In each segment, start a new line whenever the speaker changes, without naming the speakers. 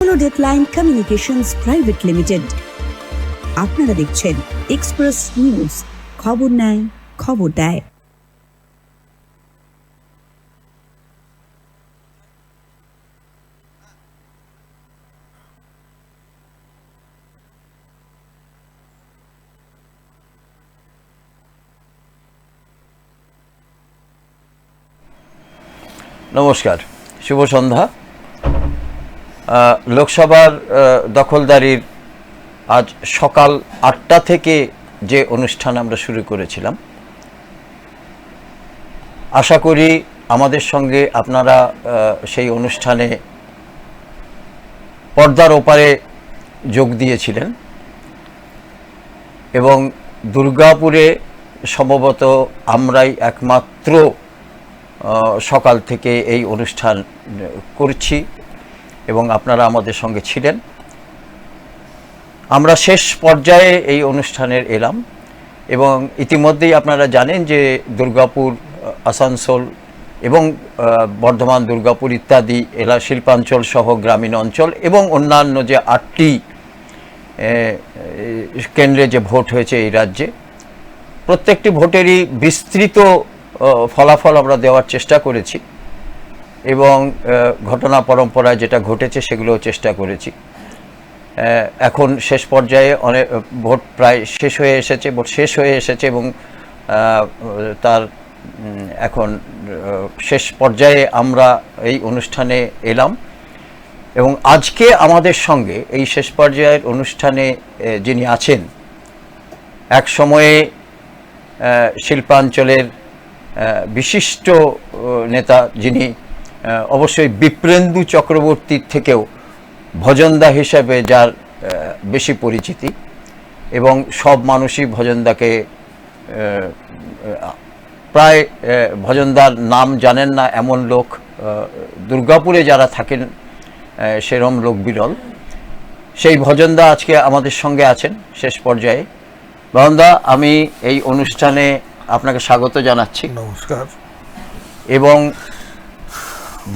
হলো deadline communications private limited. আপনারা দেখছেন এক্সপ্রেস নিউজ, খবর নেয় খবর দেয়।
নমস্কার, শুভ সন্ধ্যা। লোকসভার দখলদারির আজ সকাল ৮টা থেকে যে অনুষ্ঠান আমরা শুরু করেছিলাম, আশা করি আমাদের সঙ্গে আপনারা সেই অনুষ্ঠানে পর্দার ওপারে যোগ দিয়েছিলেন এবং দুর্গাপুরে সম্ভবত আমরাই একমাত্র সকাল থেকে এই অনুষ্ঠান করছি এবং আপনারা আমাদের সঙ্গে ছিলেন। আমরা শেষ পর্যায়ে এই অনুষ্ঠানের এলাম এবং ইতিমধ্যেই আপনারা জানেন যে দুর্গাপুর, আসানসোল এবং বর্ধমান, দুর্গাপুর ইত্যাদি শিল্পাঞ্চল সহ গ্রামীণ অঞ্চল এবং অন্যান্য যে 8টি কেন্দ্রে যে ভোট হয়েছে এই রাজ্যে, প্রত্যেকটি ভোটেরই বিস্তৃত ফলাফল আমরা দেওয়ার চেষ্টা করেছি এবং ঘটনা পরম্পরায় যেটা ঘটেছে সেগুলোও চেষ্টা করেছি। এখন শেষ পর্যায়ে অনেক ভোট প্রায় শেষ হয়ে এসেছে এবং তার এখন শেষ পর্যায়ে আমরা এই অনুষ্ঠানে এলাম এবং আজকে আমাদের সঙ্গে এই শেষ পর্যায়ের অনুষ্ঠানে যিনি আছেন, এক সময়ে শিল্পাঞ্চলের বিশিষ্ট নেতা, যিনি অবশ্যই বিপ্রেন্দু চক্রবর্তীর থেকেও ভজনদা হিসেবে যার বেশি পরিচিতি এবং সব মানুষই ভজনদাকে প্রায় ভজনদার নাম জানেন না এমন লোক দুর্গাপুরে যারা থাকেন সেরম লোক বিরল। সেই ভজনদা আজকে আমাদের সঙ্গে আছেন শেষ পর্যায়ে। ভজনদা, আমি এই অনুষ্ঠানে আপনাকে স্বাগত জানাচ্ছি।
নমস্কার।
এবং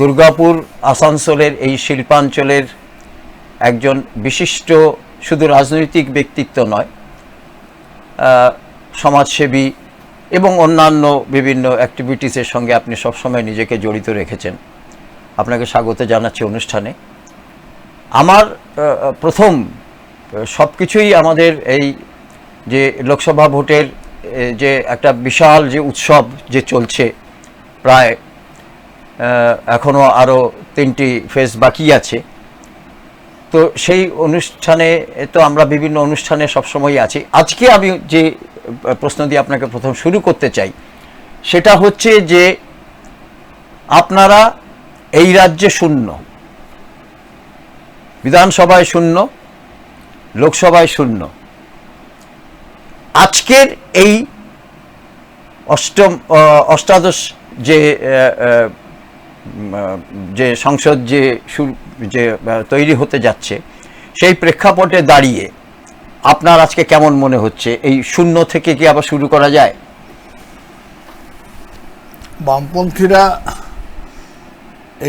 দুর্গাপুর, আসানসোলের এই শিল্পাঞ্চলের একজন বিশিষ্ট শুধু রাজনৈতিক ব্যক্তিত্ব নয়, সমাজসেবী এবং অন্যান্য বিভিন্ন অ্যাক্টিভিটিসের সঙ্গে আপনি সবসময় নিজেকে জড়িত রেখেছেন। আপনাকে স্বাগত জানাচ্ছি অনুষ্ঠানে। আমার প্রথম সব কিছুই আমাদের এই যে লোকসভা ভোটের যে একটা বিশাল যে উৎসব যে চলছে, প্রায় এখনও আরও 3টি ফেজ বাকি আছে, তো সেই অনুষ্ঠানে তো আমরা বিভিন্ন অনুষ্ঠানে সবসময়ই আছি। আজকে আমি যে প্রশ্ন দিয়ে আপনাকে প্রথম শুরু করতে চাই সেটা হচ্ছে যে আপনারা এই রাজ্যে শূন্য, বিধানসভায় শূন্য, লোকসভায় শূন্য, আজকের এই অষ্টাদশ যে সংসদ যে তৈরি হতে যাচ্ছে, সেই প্রেক্ষাপটে দাঁড়িয়ে আপনার আজকে কেমন মনে হচ্ছে? এই শূন্য থেকে কি আবার শুরু করা যায়?
বামপন্থীরা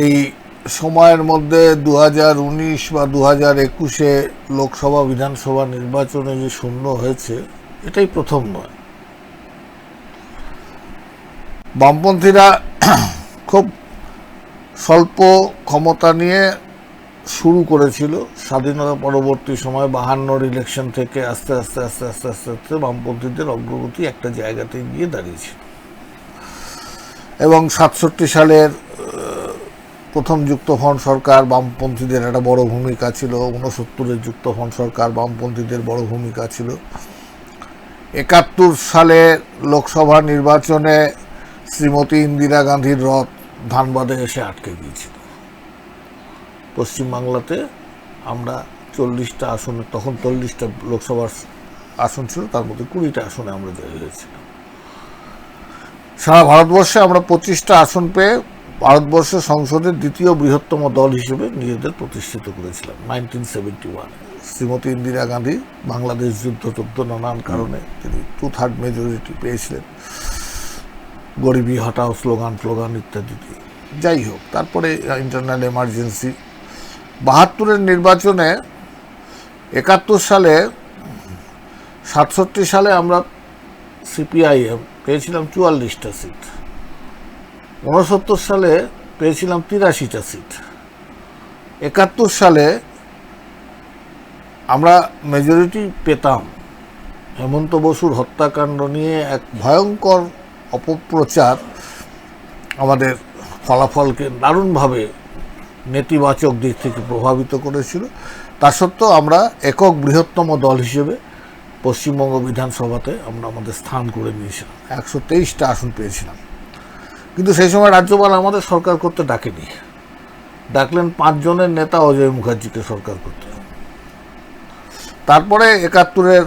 এই সময়ের মধ্যে 2019 বা 2021-এ লোকসভা, বিধানসভা নির্বাচনে যে শূন্য হয়েছে, এটাই প্রথম নয়। বামপন্থীরা খুব স্বল্প ক্ষমতা নিয়ে শুরু করেছিল স্বাধীনতা পরবর্তী সময়। 52-র ইলেকশন থেকে আস্তে আস্তে আস্তে আস্তে আস্তে আস্তে বামপন্থীদের অগ্রগতি একটা জায়গাতে গিয়ে দাঁড়িয়েছিল এবং 67 সালের প্রথম যুক্তফ্রন্ট সরকার, বামপন্থীদের একটা বড় ভূমিকা ছিল। 69-এর যুক্তফ্রন্ট সরকার, বামপন্থীদের বড় ভূমিকা ছিল। 71 সালে লোকসভা নির্বাচনে শ্রীমতী ইন্দিরা গান্ধীর রথ ধানবাদে এসে আটকে গিয়েছিল। পশ্চিমবাংলাতে আমরা 40টা আসনে, তখন 40টা লোকসভার আসন ছিল, তার মধ্যে 20টা আসনে আমরা জয়ী হয়েছিলাম। সারা ভারতবর্ষে আমরা 25টা আসন পেয়ে ভারতবর্ষের সংসদের দ্বিতীয় বৃহত্তম দল হিসেবে নিজেদের প্রতিষ্ঠিত করেছিলাম 1971। শ্রীমতী ইন্দিরা গান্ধী বাংলাদেশ যুদ্ধ নানান কারণে তিনি 2/3 মেজরিটি পেয়েছিলেন, গরিবি হটাও স্লোগান ইত্যাদি। যাই হোক, তারপরে ইন্টারনাল এমার্জেন্সি 72-এর নির্বাচনে 71 সালে 67 সালে আমরা সিপিআইএম পেয়েছিলাম 44টা সিট, 69 সালে পেয়েছিলাম 83টা সিট, 71 সালে আমরা মেজরিটি পেতাম। হেমন্ত বসুর হত্যাকাণ্ড নিয়ে এক ভয়ঙ্কর অপপ্রচার আমাদের ফলাফলকে দারুণভাবে নেতিবাচক দিক থেকে প্রভাবিত করেছিল। তা সত্ত্বেও আমরা একক বৃহত্তম দল হিসেবে পশ্চিমবঙ্গ বিধানসভাতে আমরা আমাদের স্থান করে নিয়েছিলাম, 123টা আসন পেয়েছিলাম। কিন্তু সেই সময় রাজ্যপাল আমাদের সরকার করতে ডাকেনি, ডাকলেন 5 জনের নেতা অজয় মুখার্জিকে সরকার করতে। তারপরে 71-এর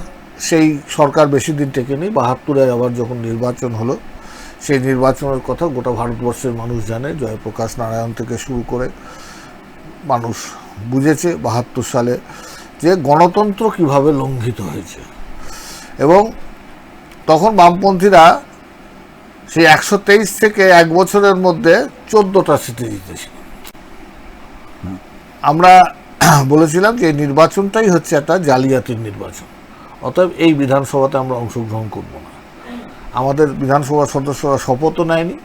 সেই সরকার বেশি দিন টেকেনি। 72-এ আবার যখন নির্বাচন হলো, সেই নির্বাচনের কথা গোটা ভারতবর্ষের মানুষ জানে। জয়প্রকাশ নারায়ণ থেকে শুরু করে মানুষ বুঝেছে 72 সালে যে গণতন্ত্র কিভাবে লঙ্ঘিত হয়েছে। এবং তখন বামপন্থীরা সেই 123 থেকে এক বছরের মধ্যে 14টা সিটে জিতেছিল। আমরা বলেছিলাম যে এই নির্বাচনটাই হচ্ছে একটা জালিয়াতির নির্বাচন, অতএব এই বিধানসভাতে আমরা অংশগ্রহণ করব না। আমাদের বিধানসভার সদস্যরা শপথও নেয়নি,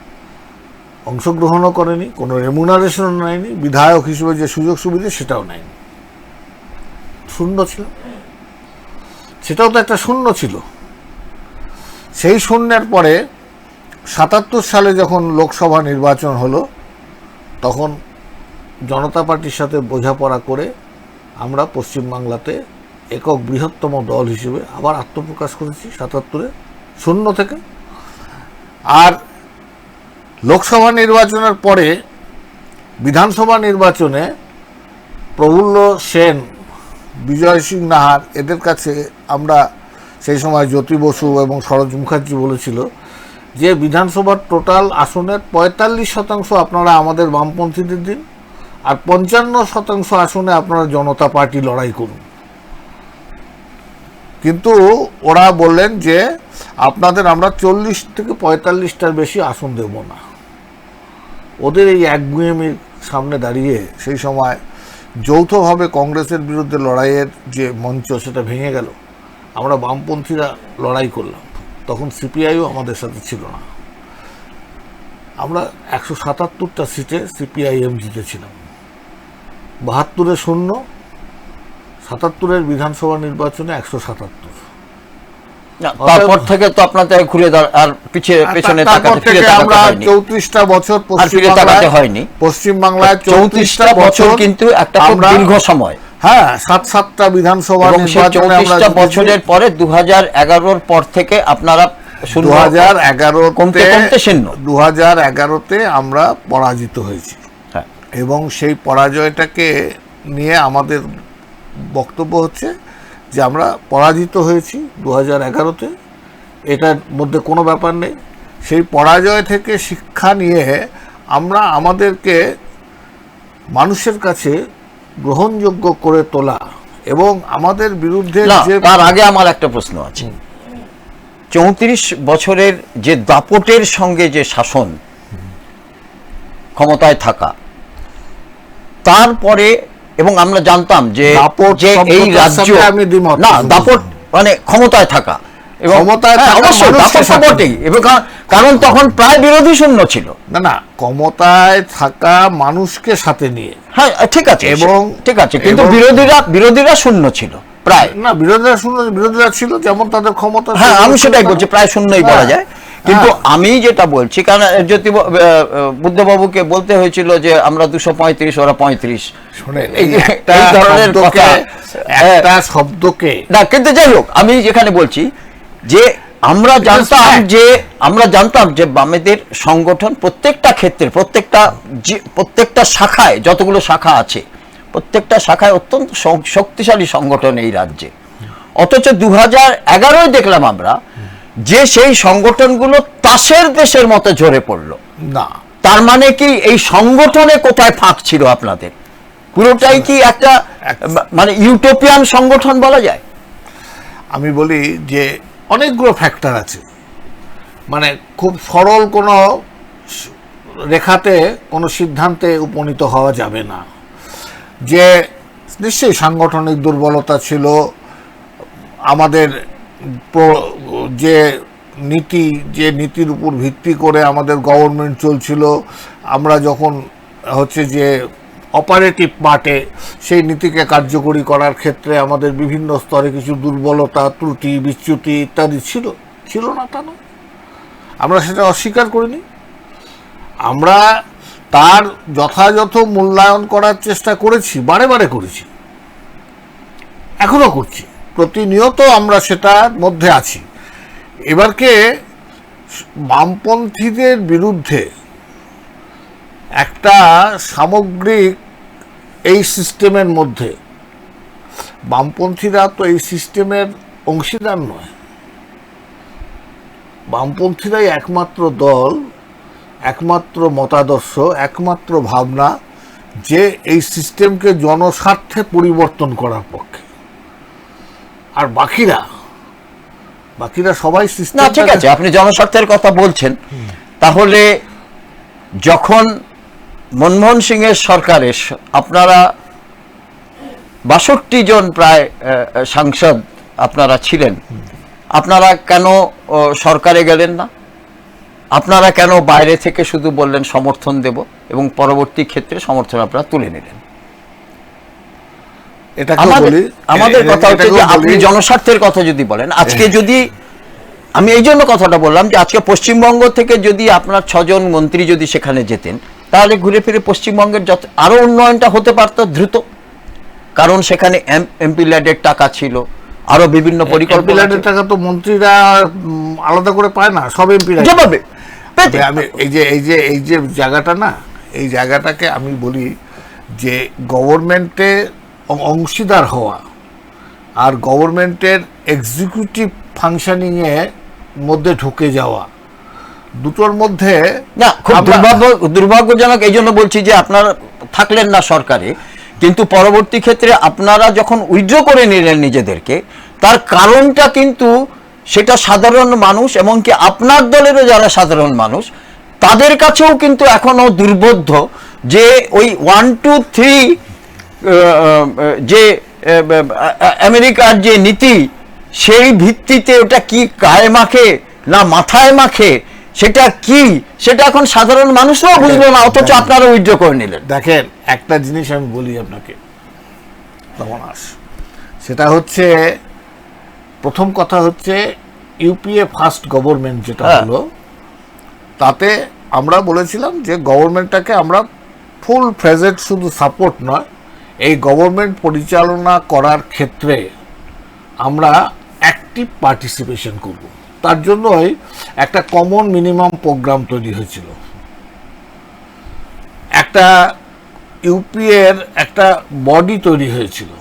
অংশগ্রহণও করেনি, কোনো রেমুনারেশনও নেয়নি, বিধায়ক হিসেবে যে সুযোগ সুবিধা সেটাও নেয়নি। শূন্য ছিল, সেটাও তো একটা শূন্য ছিল। সেই শূন্যের পরে 77 সালে যখন লোকসভা নির্বাচন হলো, তখন জনতা পার্টির সাথে বোঝাপড়া করে আমরা পশ্চিমবাংলাতে একক বৃহত্তম দল হিসেবে আবার আত্মপ্রকাশ করেছি 77-এ শূন্য থেকে। আর লোকসভা নির্বাচনের পরে বিধানসভা নির্বাচনে প্রফুল্ল সেন, বিজয় সিং নাহার, এদের কাছে আমরা সেই সময় জ্যোতি বসু এবং সরোজ মুখার্জি বলেছিল যে বিধানসভার টোটাল আসনের 45% আপনারা আমাদের বামপন্থীদের দিন, আর 55% আসনে আপনারা জনতা পার্টি লড়াই করুন। কিন্তু ওরা বললেন যে আপনাদের আমরা 40 থেকে 45টার বেশি আসন দেব না। ওদের এই একগুঁয়েমির সামনে দাঁড়িয়ে সেই সময় যৌথভাবে কংগ্রেসের বিরুদ্ধে লড়াইয়ের যে মঞ্চ সেটা ভেঙে গেল। আমরা বামপন্থীরা লড়াই করলাম, তখন সিপিআইও আমাদের সাথে ছিল না। আমরা 177টা সিটে সিপিআইএম জিতেছিলাম। 72-এ শূন্য, 77-এর বিধানসভা নির্বাচনে 177।
তারপর থেকে তো আপনাদের ঘুরে আর পেছনে
আমরা 34টা বছর পশ্চিমবাংলায়
34টা বছর কিন্তু একটা খুব দীর্ঘ সময়।
হ্যাঁ, 7-7টা বিধানসভা নির্বাচনে আমরা
34টা বছরের পরে 2011-র পর থেকে আপনারা
2011-তে আমরা পরাজিত হয়েছি। এবং সেই পরাজয়টাকে নিয়ে আমাদের বক্তব্য হচ্ছে যে আমরা পরাজিত হয়েছি 2011-তে, এটার মধ্যে কোনো ব্যাপার নেই। সেই পরাজয় থেকে শিক্ষা নিয়ে আমরা আমাদেরকে মানুষের কাছে গ্রহণযোগ্য করে তোলা এবং আমাদের বিরুদ্ধে
তার আগে আমার একটা প্রশ্ন আছে। 34 বছরের যে দাপটের সঙ্গে যে শাসন, ক্ষমতায় থাকা, তারপরে এবং আমরা জানতাম যে এই রাজ্য না দাপট মানে ক্ষমতায় থাকা এবং কারণ তখন প্রায় বিরোধী শূন্য ছিল।
না, ক্ষমতায় থাকা মানুষকে সাথে নিয়ে,
হ্যাঁ ঠিক আছে, এবং ঠিক আছে, কিন্তু বিরোধীরা শূন্য ছিল প্রায়।
না, বিরোধীরা ছিল যেমন তাদের ক্ষমতা।
হ্যাঁ, আমি সেটাই বলছি, প্রায় শূন্যই বলা যায়। কিন্তু আমি যেটা বলছি, কারণ জ্যোতি বুদ্ধবাবুকে বলতে হয়েছিল যে আমরা 235, ওরা 35।
এই ধরনের কথা, একটা শব্দকে
না, কিন্তু যাই হোক, আমি যেখানে বলছি যে আমরা জানতাম যে বামেদের সংগঠন প্রত্যেকটা ক্ষেত্রে, প্রত্যেকটা শাখায়, যতগুলো শাখা আছে প্রত্যেকটা শাখায় অত্যন্ত শক্তিশালী সংগঠন এই রাজ্যে। অথচ 2011-য় দেখলাম আমরা যে সেই সংগঠনগুলো তাসের দেশের মতো ঝরে পড়লো।
না,
তার মানে কি এই সংগঠনে কোথায় ফাঁক ছিল আপনাদের? পুরোটাই কি একটা মানে ইউটোপিয়ান সংগঠন বলা যায়?
আমি বলি যে অনেকগুলো ফ্যাক্টর আছে, মানে খুব সরল কোনো রেখাতে কোনো সিদ্ধান্তে উপনীত হওয়া যাবে না। যে নিশ্চয়ই সাংগঠনিক দুর্বলতা ছিল, আমাদের যে নীতির উপর ভিত্তি করে আমাদের গভর্নমেন্ট চলছিল, আমরা যখন হচ্ছে যে অপারেটিভ পার্টে সেই নীতিকে কার্যকরী করার ক্ষেত্রে আমাদের বিভিন্ন স্তরে কিছু দুর্বলতা, ত্রুটি, বিচ্যুতি ইত্যাদি ছিল না তা নয়, আমরা সেটা অস্বীকার করিনি। আমরা তার যথাযথ মূল্যায়ন করার চেষ্টা করেছি, বারে বারে করেছি, এখনো করছি, প্রতিনিয়ত আমরা সেটার মধ্যে আছি। এবারকে বামপন্থীদের বিরুদ্ধে একটা সামগ্রিক এই সিস্টেমের মধ্যে, বামপন্থীরা তো এই সিস্টেমের অংশীদার নয়, বামপন্থীরাই একমাত্র দল, একমাত্র মতাদর্শ, একমাত্র ভাবনা যে এই সিস্টেমকে জনস্বার্থে পরিবর্তন করার পক্ষে। আর বাকিরা সবাই সিস্টেম।
না ঠিক আছে, আপনি জনস্বার্থের কথা বলছেন, তাহলে যখন মনমোহন সিং এর সরকারে আপনারা 62 জন প্রায় সাংসদ আপনারা ছিলেন, আপনারা কেন সরকারে গেলেন না? আপনারা কেন বাইরে থেকে শুধু বললেন সমর্থন দেব এবং পরবর্তী ক্ষেত্রে সমর্থন আপনারা তুলে নিলেন? আমাদের কথা হচ্ছে যে আপনি জনস্বার্থের কথা যদি বলেন, আজকে যদি আমি এই জন্য কথাটা বললাম যে আজকে পশ্চিমবঙ্গ থেকে যদি আপনার 6 জন মন্ত্রী যদি সেখানে যেতেন, তাহলে ঘুরে ফিরে পশ্চিমবঙ্গের আরো উন্নয়নটা হতে পারত দ্রুত, কারণ সেখানে এমপি ল্যাডের টাকা ছিল, আরো বিভিন্ন পরিকল্পনা।
টাকা তো মন্ত্রীরা আলাদা করে পায় না, সব এমপি
যেভাবে
আমি এই যে জায়গাটা না, এই জায়গাটাকে আমি বলি যে গভর্নমেন্টে অংশীদার হওয়া আর গভর্নমেন্টের এক্সিকিউটিভ ফাংশনিং এর মধ্যে ঢুকে যাওয়া, দুটোর মধ্যে
না খুব দুর্ভাগ্যজনক। এই জন্য বলছি যে আপনারা থাকলেন না সরকারে, কিন্তু পরবর্তী ক্ষেত্রে আপনারা যখন উইথড্র করে নিলেন নিজেদেরকে, তার কারণটা কিন্তু সেটা সাধারণ মানুষ এমনকি আপনার দলেরও যারা সাধারণ মানুষ তাদের কাছেও কিন্তু এখনো দুর্বোধ্য যে ওই 1, 2, 3 যে আমেরিকার যে নীতি, সেই ভিত্তিতে ওটা কি গায়ে মাখে না মাথায় মাখে, সেটা কি, সেটা এখন সাধারণ মানুষরাও বুঝলো না, অথচ আপনারা উইথড্র করে নিলেন।
দেখেন, একটা জিনিস আমি বলি আপনাকে, সেটা হচ্ছে, প্রথম কথা হচ্ছে ইউপিএ ফার্স্ট গভর্নমেন্ট যেটা হলো, তাতে আমরা বলেছিলাম যে গভর্নমেন্টটাকে আমরা ফুল ফ্রেজেড শুধু সাপোর্ট নয়, এই গভর্নমেন্ট পরিচালনা করার ক্ষেত্রে আমরা অ্যাক্টিভ পার্টিসিপেশন করব। তার জন্যই একটা কমন মিনিমাম প্রোগ্রাম তৈরি হয়েছিল, একটা ইউপিএর একটা বডি তৈরি হয়েছিল,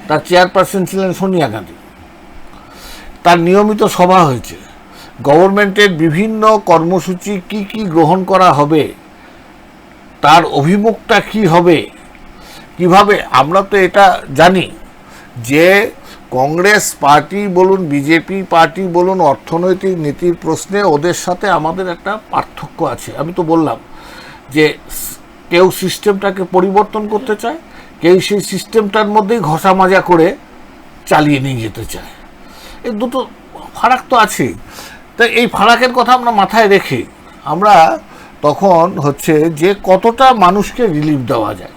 তার চেয়ারপারসন ছিলেন সোনিয়া গান্ধী, তার নিয়মিত সভা হয়েছে, গভর্নমেন্টের বিভিন্ন কর্মসূচি কি কি গ্রহণ করা হবে, তার অভিমুখটা কি হবে, কিভাবে। আমরা তো এটা জানি যে কংগ্রেস পার্টি বলুন, বিজেপি পার্টি বলুন, অর্থনৈতিক নীতির প্রশ্নে ওদের সাথে আমাদের একটা পার্থক্য আছে। আমি তো বললাম যে কেউ সিস্টেমটাকে পরিবর্তন করতে চায়, কেউ সেই সিস্টেমটার মধ্যেই ঘষা মাজা করে চালিয়ে নিয়ে যেতে চায়। এই দুটো ফারাক তো আছেই। তাই এই ফারাকের কথা আমরা মাথায় রেখে আমরা তখন হচ্ছে যে কতটা মানুষকে রিলিফ দেওয়া যায়।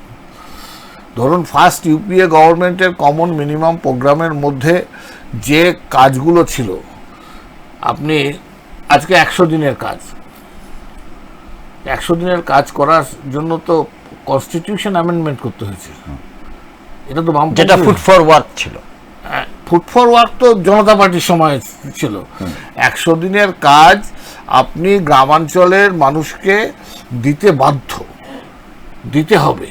ধরুন, ফার্স্ট ইউপিএ গভর্নমেন্টের কমন মিনিমাম প্রোগ্রামের মধ্যে যে কাজগুলো ছিল, আপনি আজকে 100 দিনের কাজ, 100 দিনের কাজ করার জন্য তো কনস্টিটিউশন অ্যামেন্ডমেন্ট করতে হয়েছে। এটা তো
যেটা ফুড ফর ওয়ার্ক ছিল,
ফুড ফর ওয়ার্ক তো জনতা পার্টির সময় ছিল। 100 দিনের কাজ আপনি গ্রামাঞ্চলের মানুষকে দিতে বাধ্য, দিতে হবে,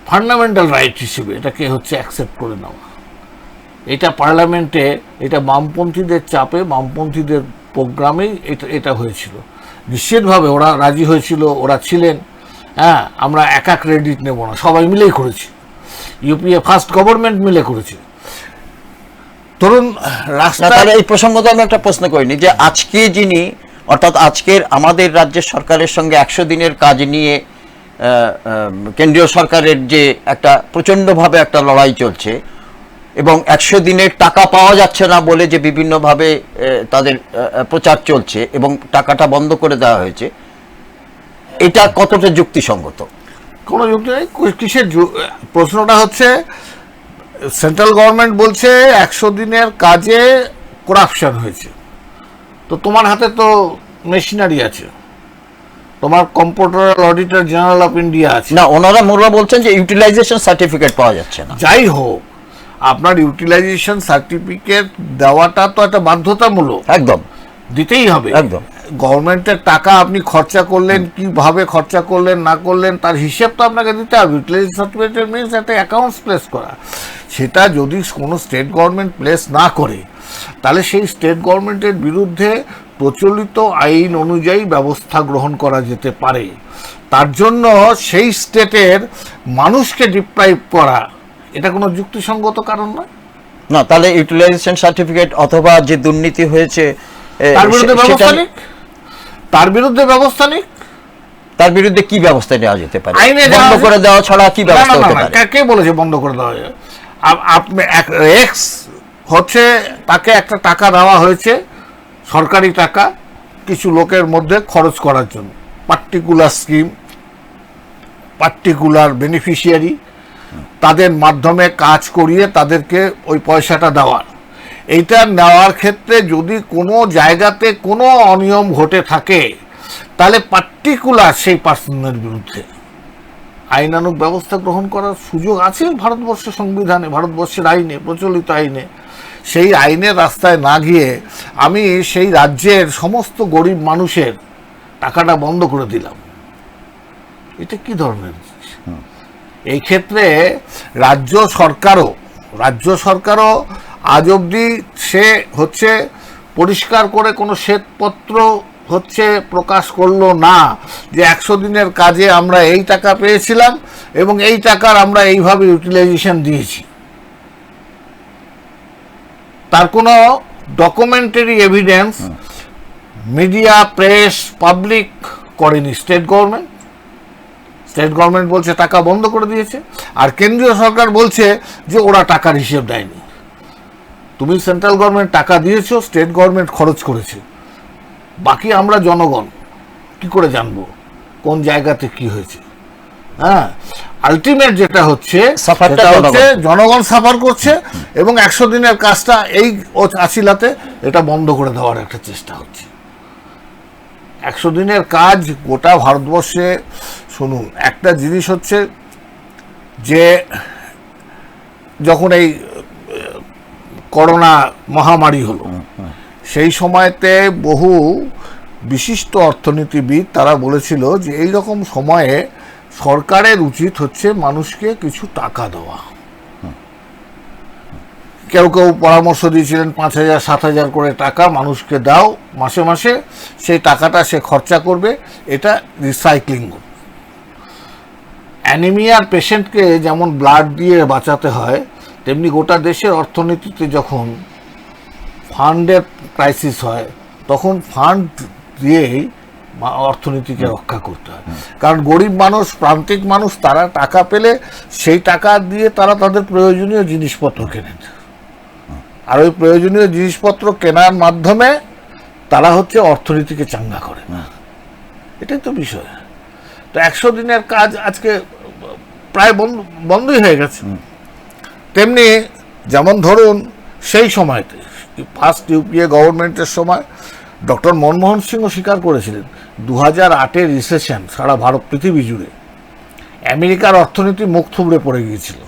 ফান্ডামেন্টাল রাইট হিসেবে এটাকে হচ্ছে অ্যাকসেপ্ট করে নেওয়া। এটা পার্লামেন্টে, এটা বামপন্থীদের চাপে, বামপন্থীদের প্রোগ্রামেই এটা হয়েছিল। নিশ্চিতভাবে ওরা রাজি হয়েছিল, ওরা ছিলেন। হ্যাঁ, আমরা একা ক্রেডিট নেব না, সবাই মিলেই করেছি, ইউপিএ ফার্স্ট গভর্নমেন্ট মিলে করেছে। ধরুন
রাস্তায় এই প্রসঙ্গত আমি একটা প্রশ্ন করিনি যে আজকে যিনি, অর্থাৎ আজকের আমাদের রাজ্যের সরকারের সঙ্গে 100 দিনের কাজ নিয়ে কেন্দ্রীয় সরকারের যে একটা প্রচণ্ডভাবে একটা লড়াই চলছে এবং 100 দিনের টাকা পাওয়া যাচ্ছে না বলে যে বিভিন্নভাবে তাদের প্রচার চলছে এবং টাকাটা বন্ধ করে দেওয়া হয়েছে, এটা কতটা যুক্তিসঙ্গত?
কোনো যুক্তি নেই। কিসের প্রশ্নটা হচ্ছে, সেন্ট্রাল গভর্নমেন্ট বলছে 100 দিনের কাজে করাপশন হয়েছে, তো তোমার হাতে তো মেশিনারি আছে, তোমার computer auditor general of India আছে
না, ওনারা বলছেন যে ইউটিলাইজেশন সার্টিফিকেট পাওয়া যাচ্ছে না।
যাই হোক, আপনার ইউটিলাইজেশন সার্টিফিকেট দেওয়াটা তো একটা বাধ্যতামূলক,
একদম
দিতেই হবে।
একদম।
গভর্নমেন্টের টাকা আপনি খরচা করলেন, কিভাবে খরচা করলেন না করলেন তার হিসেব তো আপনাকে দিতে হবে। ইউটিলাইজেশন সার্টিফিকেট মিনস একটা অ্যাকাউন্টস প্লেস করা। সেটা যদি কোনো স্টেট গভর্নমেন্ট প্লেস না করে, তাহলে সেই স্টেট গভর্নমেন্টের বিরুদ্ধে প্রচলিত আইন অনুযায়ী ব্যবস্থা গ্রহণ করা যেতে পারে। তার জন্য সেই স্টেটের মানুষকে ডিপ্রাইভ করা এটা কোনো যুক্তিসঙ্গত কারণ নয়।
না, তাহলে ইউটিলাইজেশন সার্টিফিকেট অথবা যে দুর্নীতি হয়েছে
তার বিরুদ্ধে ব্যবস্থা নিক, তার বিরুদ্ধে ব্যবস্থা নিক।
তার বিরুদ্ধে কি ব্যবস্থা নেওয়া যেতে পারে?
আইনে
বন্ধ করে দেওয়া ছাড়া কি ব্যবস্থা হতে পারে?
কে বলেছে বন্ধ করে দেওয়া যায়? আপনি এক্স হচ্ছে, তাকে একটা টাকা দেওয়া হয়েছে, সরকারি টাকা, কিছু লোকের মধ্যে খরচ করার জন্য, পার্টিকুলার স্কিম, পার্টিকুলার বেনিফিশিয়ারি, তাদের মাধ্যমে কাজ করিয়ে তাদেরকে ওই পয়সাটা দেওয়ার। এইটা নেওয়ার ক্ষেত্রে যদি কোনো জায়গাতে কোনো অনিয়ম ঘটে থাকে, তাহলে পার্টিকুলার সেই পার্সনের বিরুদ্ধে আইনানুগ ব্যবস্থা গ্রহণ করার সুযোগ আছে ভারতবর্ষের সংবিধানে, ভারতবর্ষের আইনে, প্রচলিত আইনে। সেই আইনের রাস্তায় না গিয়ে আমি সেই রাজ্যের সমস্ত গরিব মানুষের টাকাটা বন্ধ করে দিলাম, এটা কি ধরনের জিনিস? এই ক্ষেত্রে রাজ্য সরকারও আজ অবধি সে হচ্ছে পরিষ্কার করে কোনো শ্বেতপত্র হচ্ছে প্রকাশ করলো না যে 100 দিনের কাজে আমরা এই টাকা পেয়েছিলাম এবং এই টাকার আমরা এইভাবে ইউটিলাইজেশন দিয়েছি। তার কোনো documentary evidence media, press, public করেনি স্টেট গভর্নমেন্ট। স্টেট গভর্নমেন্ট বলছে টাকা বন্ধ করে দিয়েছে, আর কেন্দ্রীয় সরকার বলছে যে ওরা টাকার হিসেব দেয়নি। তুমি সেন্ট্রাল গভর্নমেন্ট টাকা দিয়েছো, স্টেট গভর্নমেন্ট খরচ করেছে, বাকি আমরা জনগণ কি করে জানবো কোন জায়গাতে কি হয়েছে? হ্যাঁ, আলটিমেট যেটা হচ্ছে জনগণ সাফার করছে এবং 100 দিনের কাজটা এই আছিলাতে এটা বন্ধ করে দেওয়ার একটা চেষ্টা হচ্ছে। 100 দিনের কাজ গোটা ভারতবর্ষে, শুনুন, একটা জিনিস হচ্ছে যে যখন এই করোনা মহামারী হলো, সেই সময়তে বহু বিশিষ্ট অর্থনীতিবিদ তারা বলেছিল যে এই রকম সময়ে সরকারের উচিত হচ্ছে মানুষকে কিছু টাকা দেওয়া। কেউ কেউ পরামর্শ দিয়েছিলেন 5,000 7,000 করে টাকা মানুষকে দাও মাসে মাসে, সেই টাকাটা সে খরচা করবে, এটা রিসাইক্লিং করবে। অ্যানিমিয়ার পেশেন্টকে যেমন ব্লাড দিয়ে বাঁচাতে হয়, তেমনি গোটা দেশের অর্থনীতিতে যখন ফান্ডের ক্রাইসিস হয়, তখন ফান্ড দিয়েই অর্থনীতিকে রক্ষা করতে হয়। কারণ গরিব মানুষ, প্রান্তিক মানুষ, তারা টাকা পেলে সেই টাকা দিয়ে তারা তাদের প্রয়োজনীয় জিনিসপত্র কেনেন, আর ওই প্রয়োজনীয় জিনিসপত্র কেনার মাধ্যমে তারা হচ্ছে অর্থনীতিকে চাঙ্গা করে। এটাই তো বিষয়। তো 100 দিনের কাজ আজকে প্রায় বন্ধই হয়ে গেছে। তেমনি যেমন ধরুন সেই সময়তে ফার্স্ট ইউপিএ গভর্নমেন্টের সময় ডক্টর মনমোহন সিংও স্বীকার করেছিলেন 2008-এর রিসেশন সারা ভারত পৃথিবী জুড়ে আমেরিকার অর্থনীতি মুখ থুবড়ে পড়ে গিয়েছিল।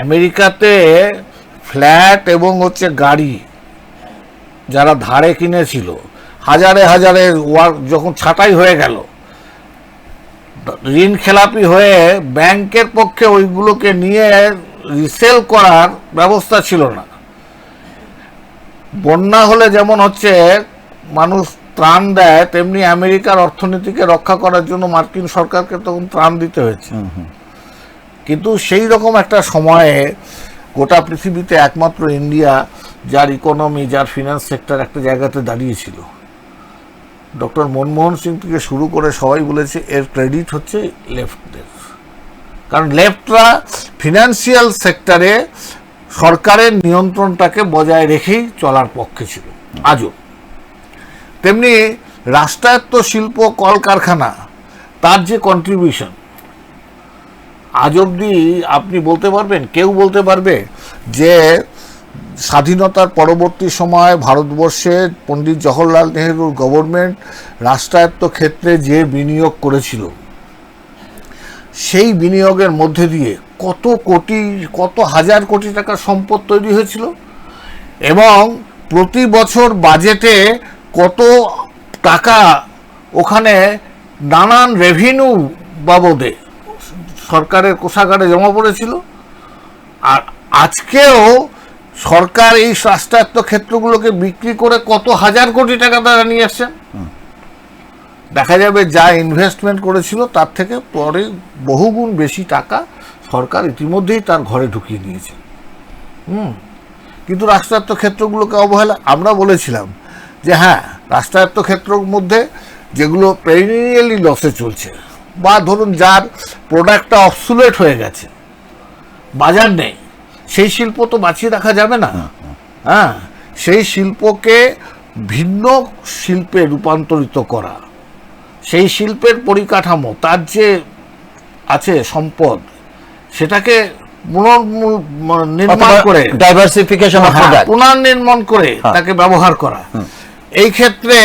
আমেরিকাতে ফ্ল্যাট এবং হচ্ছে গাড়ি যারা ধারে কিনেছিল, হাজারে হাজারে যখন ছাঁটাই হয়ে গেল, ঋণ খেলাপি হয়ে ব্যাংকের পক্ষে ওইগুলোকে নিয়ে রিসেল করার ব্যবস্থা ছিল না। বন্যা হলে যেমন হচ্ছে মানুষ ত্রাণ দেয়, তেমনি আমেরিকার অর্থনীতিকে রক্ষা করার জন্য মার্কিন সরকারকে তখন ত্রাণ দিতে হয়েছে। কিন্তু সেই রকম একটা সময়ে গোটা পৃথিবীতে একমাত্র ইন্ডিয়া, যার ইকোনমি, যার ফিনান্স সেক্টর একটা জায়গাতে দাঁড়িয়েছিল, ডক্টর মনমোহন সিং থেকে শুরু করে সবাই বলেছে এর ক্রেডিট হচ্ছে লেফটদের, কারণ লেফটরা ফিনান্সিয়াল সেক্টরে সরকারের নিয়ন্ত্রণটাকে বজায় রেখেই চলার পক্ষে ছিল আজও। তেমনি রাষ্ট্রায়ত্ত শিল্প কলকারখানা তার যে কন্ট্রিবিউশন আজ অবধি আপনি বলতে পারবেন, কেউ বলতে পারবে যে স্বাধীনতার পরবর্তী সময় ভারতবর্ষে পণ্ডিত জওহরলাল নেহরুর গভর্নমেন্ট রাষ্ট্রায়ত্ত ক্ষেত্রে যে বিনিয়োগ করেছিল সেই বিনিয়োগের মধ্যে দিয়ে কত কোটি, কত হাজার কোটি টাকার সম্পদ তৈরি হয়েছিল, এবং প্রতি বছর বাজেটে কত টাকা ওখানে নানান রেভিনিউ বাবদে সরকারের কোষাগারে জমা পড়েছিল। আর আজকেও সরকার এই রাষ্ট্রায়ত্ত ক্ষেত্রগুলোকে বিক্রি করে কত হাজার কোটি টাকা তারা নিয়ে আসছেন। দেখা যাবে যা ইনভেস্টমেন্ট করেছিল তার থেকে পরে বহুগুণ বেশি টাকা সরকার ইতিমধ্যেই তার ঘরে ঢুকিয়ে নিয়েছে। কিন্তু রাষ্ট্রায়ত্ত ক্ষেত্রগুলোকে অবহেলা। আমরা বলেছিলাম যে হ্যাঁ, রাষ্ট্রায়ত্ত ক্ষেত্রের মধ্যে যেগুলো পেরিনিয়ালি লসে চলছে, বা ধরুন যার প্রোডাক্টটা অবসুলেট হয়ে গেছে, বাজার নেই, সেই শিল্প তো বাঁচিয়ে রাখা যাবে না। হ্যাঁ, সেই শিল্পকে ভিন্ন শিল্পে রূপান্তরিত করা, সেই শিল্পের পরিকাঠামো, তার যে আছে সম্পদ, সেটাকে পুনর্নির্মাণ করে,
ডাইভার্সিফিকেশন অফ প্রোডাক্ট,
পুনর্নির্মাণ করে তাকে ব্যবহার করা। এই ক্ষেত্রে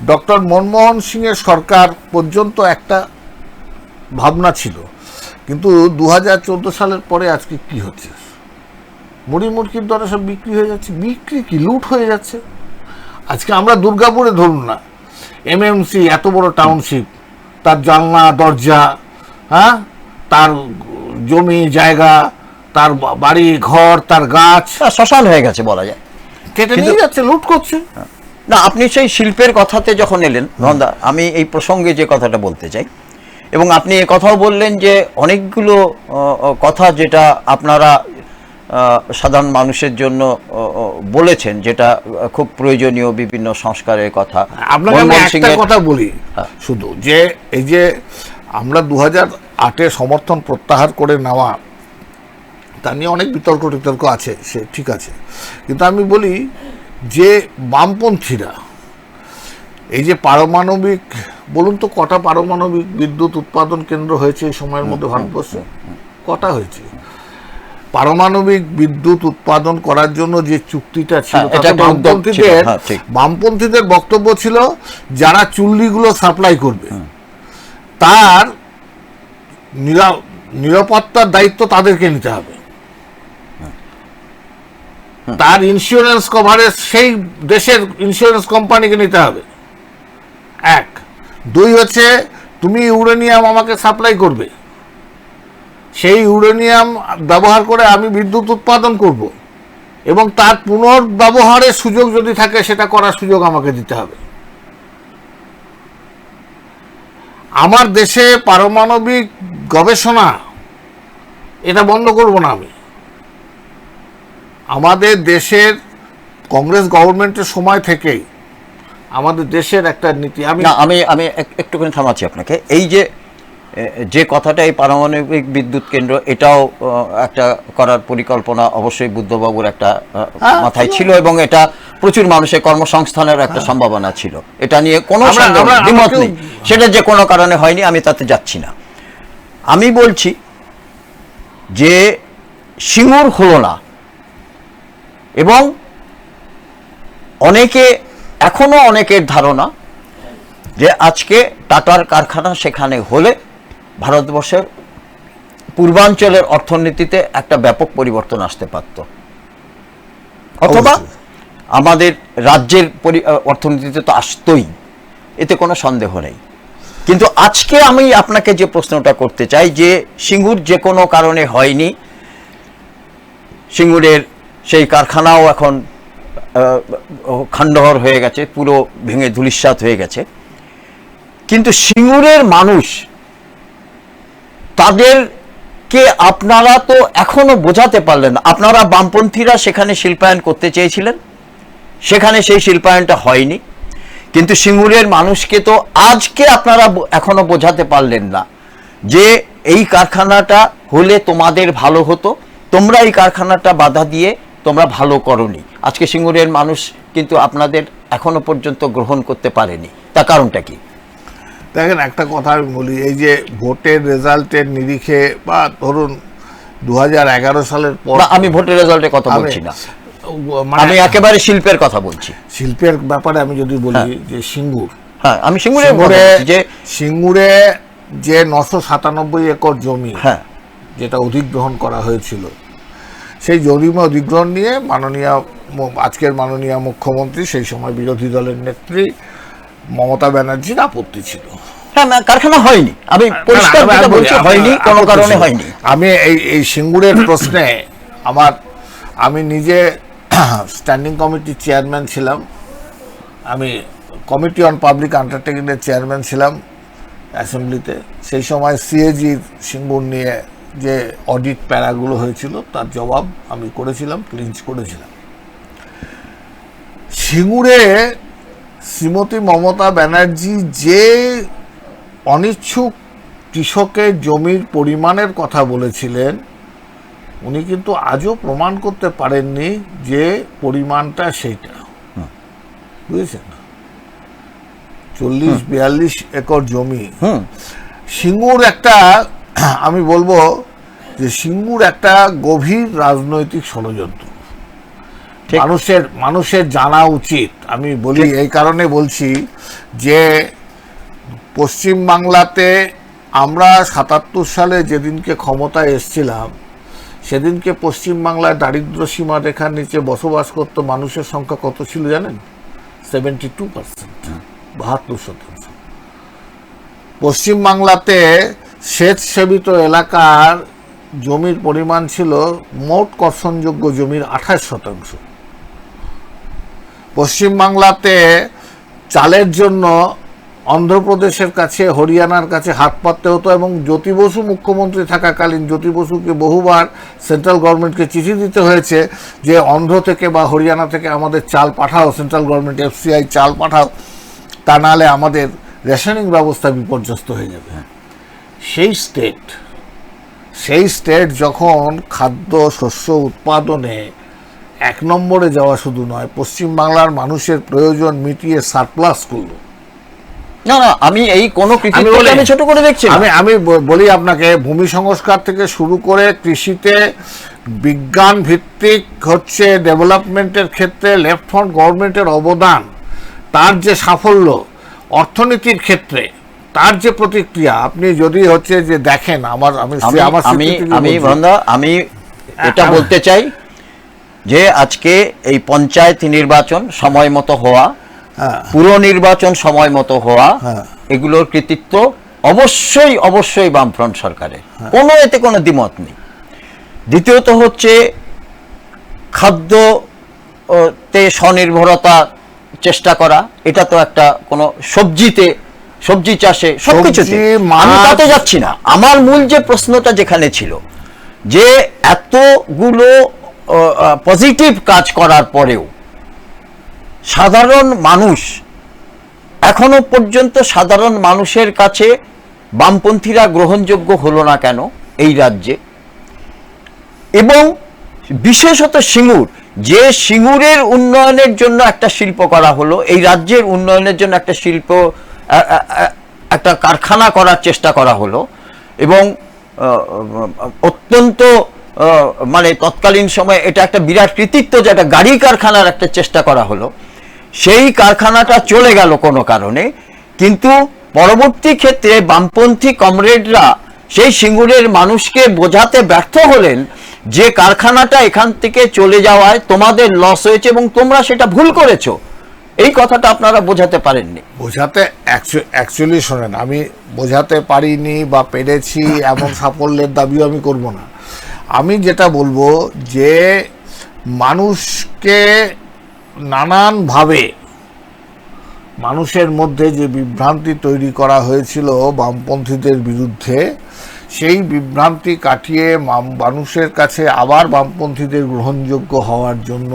ডক্টর মনমোহন সিং এর সরকার পর্যন্ত একটা ভাবনা ছিল, কিন্তু 2014 সালের পরে আজকে কি হচ্ছে, মুড়ি মুড়কির দরে সব বিক্রি হয়ে যাচ্ছে। বিক্রি কি, লুট হয়ে যাচ্ছে। আজকে আমরা দুর্গাপুরে ধরুন না, এমএমসি এত বড় টাউনশিপ, তার জানলা দরজা, হ্যাঁ, তার জমি জায়গা, তার বাড়ি ঘর, তার গাছ
শ্মশান হয়ে গেছে বলা যায়,
কেটে নিয়ে যাচ্ছে, লুট করছে।
না, আপনি সেই শিল্পের কথাতে যখন এলেন নন্দা, আমি এই প্রসঙ্গে যে কথাটা বলতে চাই, এবং আপনি এ কথাও বললেন যে অনেকগুলো কথা যেটা আপনারা সাধারণ মানুষের জন্য বলেছেন, যেটা খুব প্রয়োজনীয় বিভিন্ন সংস্কারের কথা।
আপনাকে আমি একটা কথা বলি শুধু, যে এই যে আমরা 2008-এ সমর্থন প্রত্যাহার করে নেওয়া, তা নিয়ে অনেক বিতর্ক টিতর্ক আছে, সে ঠিক আছে, কিন্তু আমি বলি যে বামপন্থীরা এই যে পারমাণবিক, বলুন তো কটা পারমাণবিক বিদ্যুৎ উৎপাদন কেন্দ্র হয়েছে এই সময়ের মধ্যে ভারতবর্ষে? কটা হয়েছে? পারমাণবিক বিদ্যুৎ উৎপাদন করার জন্য যে চুক্তিটা ছিল, বামপন্থীদের বক্তব্য ছিল যারা চুল্লিগুলো সাপ্লাই করবে তার নিরাপত্তার দায়িত্ব তাদেরকে নিতে হবে, তার ইন্স্যুরেন্স কভারেজ সেই দেশের ইন্স্যুরেন্স কোম্পানিকে নিতে হবে। এক, দুই হচ্ছে তুমি ইউরেনিয়াম আমাকে সাপ্লাই করবে, সেই ইউরেনিয়াম ব্যবহার করে আমি বিদ্যুৎ উৎপাদন করব, এবং তার পুনর্ব্যবহারের সুযোগ যদি থাকে সেটা করার সুযোগ আমাকে দিতে হবে। আমার দেশে পারমাণবিক গবেষণা এটা বন্ধ করব না আমি। আমাদের দেশের কংগ্রেস গভর্নমেন্টের সময় থেকেই আমাদের দেশের একটা নীতি।
আমি একটুখানি থামাচ্ছি আপনাকে। এই যে কথাটা, এই পারমাণবিক বিদ্যুৎ কেন্দ্র, এটাও একটা করার পরিকল্পনা অবশ্যই বুদ্ধবাবুর একটা মাথায় ছিল, এবং এটা প্রচুর মানুষের কর্মসংস্থানের একটা সম্ভাবনা ছিল, এটা নিয়ে কোনো দ্বিমত নেই। সেটা যে কোনো কারণে হয়নি, আমি তাতে যাচ্ছি না। আমি বলছি যে সিঙ্গুর হলো না, এবং এখনো অনেকের ধারণা যে আজকে টাটার কারখানা সেখানে হলে ভারতবর্ষের পূর্বাঞ্চলের অর্থনীতিতে একটা ব্যাপক পরিবর্তন আসতে পারত, অথবা আমাদের রাজ্যের অর্থনীতিতে তো আসতই, এতে কোনো সন্দেহ নেই। কিন্তু আজকে আমি আপনাকে যে প্রশ্নটা করতে চাই, যে সিঙ্গুর যে কোনো কারণে হয়নি, সিঙ্গুরের সেই কারখানাও এখন খণ্ডহর হয়ে গেছে, পুরো ভেঙে ধূলিসাৎ হয়ে গেছে, কিন্তু সিঙ্গুরের মানুষ, তাদেরকে আপনারা তো এখনো বোঝাতে পারলেন না। আপনারা বামপন্থীরা সেখানে শিল্পায়ন করতে চেয়েছিলেন, সেখানে সেই শিল্পায়নটা হয়নি, কিন্তু সিঙ্গুরের মানুষকে তো আজকে আপনারা এখনো বোঝাতে পারলেন না যে এই কারখানাটা হলে তোমাদের ভালো হতো, তোমরা এই কারখানাটা বাধা দিয়ে তোমরা ভালো করনি। আজকে সিঙ্গুরের মানুষ কিন্তু আপনাদের এখনো পর্যন্ত গ্রহণ করতে পারেনি, তার কারণটা কি?
দেখেন, একটা কথা আমি বলি, এই যে ভোটের রেজাল্টের নিরিখে বা ধরুন 2011 সালের পর,
আমি ভোটের রেজাল্টের কথা বলছি না, আমি একেবারে শিল্পের কথা বলছি।
শিল্পের ব্যাপারে আমি যদি বলি যে সিঙ্গুর,
হ্যাঁ আমি সিঙ্গুরে যে
সিঙ্গুরে যে 997 একর জমি যেটা অধিগ্রহণ করা হয়েছিল, সেই জমি অধিগ্রহণ নিয়ে আজকের মাননীয় মুখ্যমন্ত্রী, সেই সময় বিরোধী দলের নেত্রী মমতা ব্যানার্জির আপত্তি ছিল।
হ্যাঁ, কারখানা হয়নি, আমি পরিষ্কার বলছি, হয়নি, কোনো কারণে হয়নি।
আমি এই সিঙ্গুরের প্রশ্নে আমি নিজে স্ট্যান্ডিং কমিটির চেয়ারম্যান ছিলাম, আমি কমিটি অন পাবলিক আন্ডারটেকিংয়ের চেয়ারম্যান ছিলাম অ্যাসেম্বলিতে। সেই সময় সিএজির সিঙ্গুর নিয়ে যে অডিট প্যারাগুলো হয়েছিল তার জবাব আমি করেছিলাম, ক্লিঞ্চ করেছিলাম। সিঙ্গুরে শ্রীমতী মমতা ব্যানার্জি যে অনিচ্ছুক কৃষকের জমির পরিমাণের কথা বলেছিলেন, উনি কিন্তু আজও প্রমাণ করতে পারেননি যে পরিমাণটা সেইটা, বুঝেছেন? 40-42 একর জমি। সিঙ্গুর একটা, আমি বলবো যে সিঙ্গুর একটা গভীর রাজনৈতিক ষড়যন্ত্র, মানুষের জানা উচিত। আমি বলি, এই কারণে বলছি যে পশ্চিমবাংলাতে আমরা 77 সালে যেদিনকে ক্ষমতায় এসেছিলাম, সেদিনকে পশ্চিমবাংলায় দারিদ্র সীমা রেখার নিচে বসবাস করত মানুষের সংখ্যা কত ছিল জানেন? 72%, 72%। পশ্চিমবাংলাতে সেচ সেবিত এলাকার জমির পরিমাণ ছিল মোট কর্ষণযোগ্য জমির 28%। পশ্চিমবাংলাতে চালের জন্য অন্ধ্রপ্রদেশের কাছে, হরিয়ানার কাছে হাত পাততে হতো, এবং জ্যোতি বসু মুখ্যমন্ত্রী থাকাকালীন জ্যোতি বসুকে বহুবার সেন্ট্রাল গভর্নমেন্টকে চিঠি দিতে হয়েছে যে অন্ধ্র থেকে বা হরিয়ানা থেকে আমাদের চাল পাঠাও, সেন্ট্রাল গভর্নমেন্ট FCI চাল পাঠাও, তা নাহলে আমাদের রেশনিং ব্যবস্থা বিপর্যস্ত হয়ে যাবে। সেই স্টেট যখন খাদ্য শস্য উৎপাদনে 1 নম্বরে যাওয়া শুধু নয়, পশ্চিমবাংলার মানুষের প্রয়োজন মিটিয়ে সারপ্লাস করলো।
না, আমি এই কোনো কৃতিত্বকে আমি ছোট করে দেখছি না।
আমি বলি আপনাকে, ভূমি সংস্কার থেকে শুরু করে কৃষিতে বিজ্ঞান ভিত্তিক হচ্ছে ডেভেলপমেন্টের ক্ষেত্রে লেফট ফ্রন্ট গভর্নমেন্টের অবদান, তার যে সাফল্য, অর্থনীতির ক্ষেত্রে তার যে প্রতিক্রিয়া, আপনি যদি হচ্ছে যে দেখেন,
আমি এটা বলতে চাই যে আজকে এই পঞ্চায়েত নির্বাচন সময় মতো হওয়া, পুর নির্বাচন সময় মতো হওয়া, এগুলোর কৃতিত্ব অবশ্যই অবশ্যই বামফ্রন্ট সরকারের, কোনো এতে কোনো দ্বিমত নেই। দ্বিতীয়ত হচ্ছে খাদ্যতে স্বনির্ভরতা চেষ্টা করা, এটা তো একটা কোনো সবজি চাষে সবকিছুতে আমি তাতে যাচ্ছি না। আমার মূল যে প্রশ্নটা যেখানে ছিল যে এতগুলো পজিটিভ কাজ করার পরেও সাধারণ মানুষ, এখনো পর্যন্ত সাধারণ মানুষের কাছে বামপন্থীরা গ্রহণযোগ্য হলো না কেন এই রাজ্যে? এবং বিশেষত সিঙ্গুর, যে সিঙ্গুরের উন্নয়নের জন্য একটা শিল্প করা হলো, এই রাজ্যের উন্নয়নের জন্য একটা শিল্প, একটা কারখানা করার চেষ্টা করা হলো, এবং অত্যন্ত মানে তৎকালীন সময়ে এটা একটা বিরাট কৃতিত্ব যে একটা গাড়ি কারখানার একটা চেষ্টা করা হলো। সেই কারখানাটা চলে গেল কোনো কারণে, কিন্তু পরবর্তী ক্ষেত্রে বামপন্থী কমরেডরা সেই সিঙ্গুরের মানুষকে বোঝাতে ব্যর্থ হলেন যে কারখানাটা এখান থেকে চলে যাওয়ায় তোমাদের লস হয়েছে এবং তোমরা সেটা ভুল করেছো। এই কথাটা আপনারা বোঝাতে পারেননি।
অ্যাকচুয়ালি শোনেন, আমি বোঝাতে পারিনি বা পেরেছি এমন সাফল্যের দাবিও আমি করব না। আমি যেটা বলবো যে মানুষকে নানানভাবে, মানুষের মধ্যে যে বিভ্রান্তি তৈরি করা হয়েছিল বামপন্থীদের বিরুদ্ধে, সেই বিভ্রান্তি কাটিয়ে মানুষের কাছে আবার বামপন্থীদের গ্রহণযোগ্য হওয়ার জন্য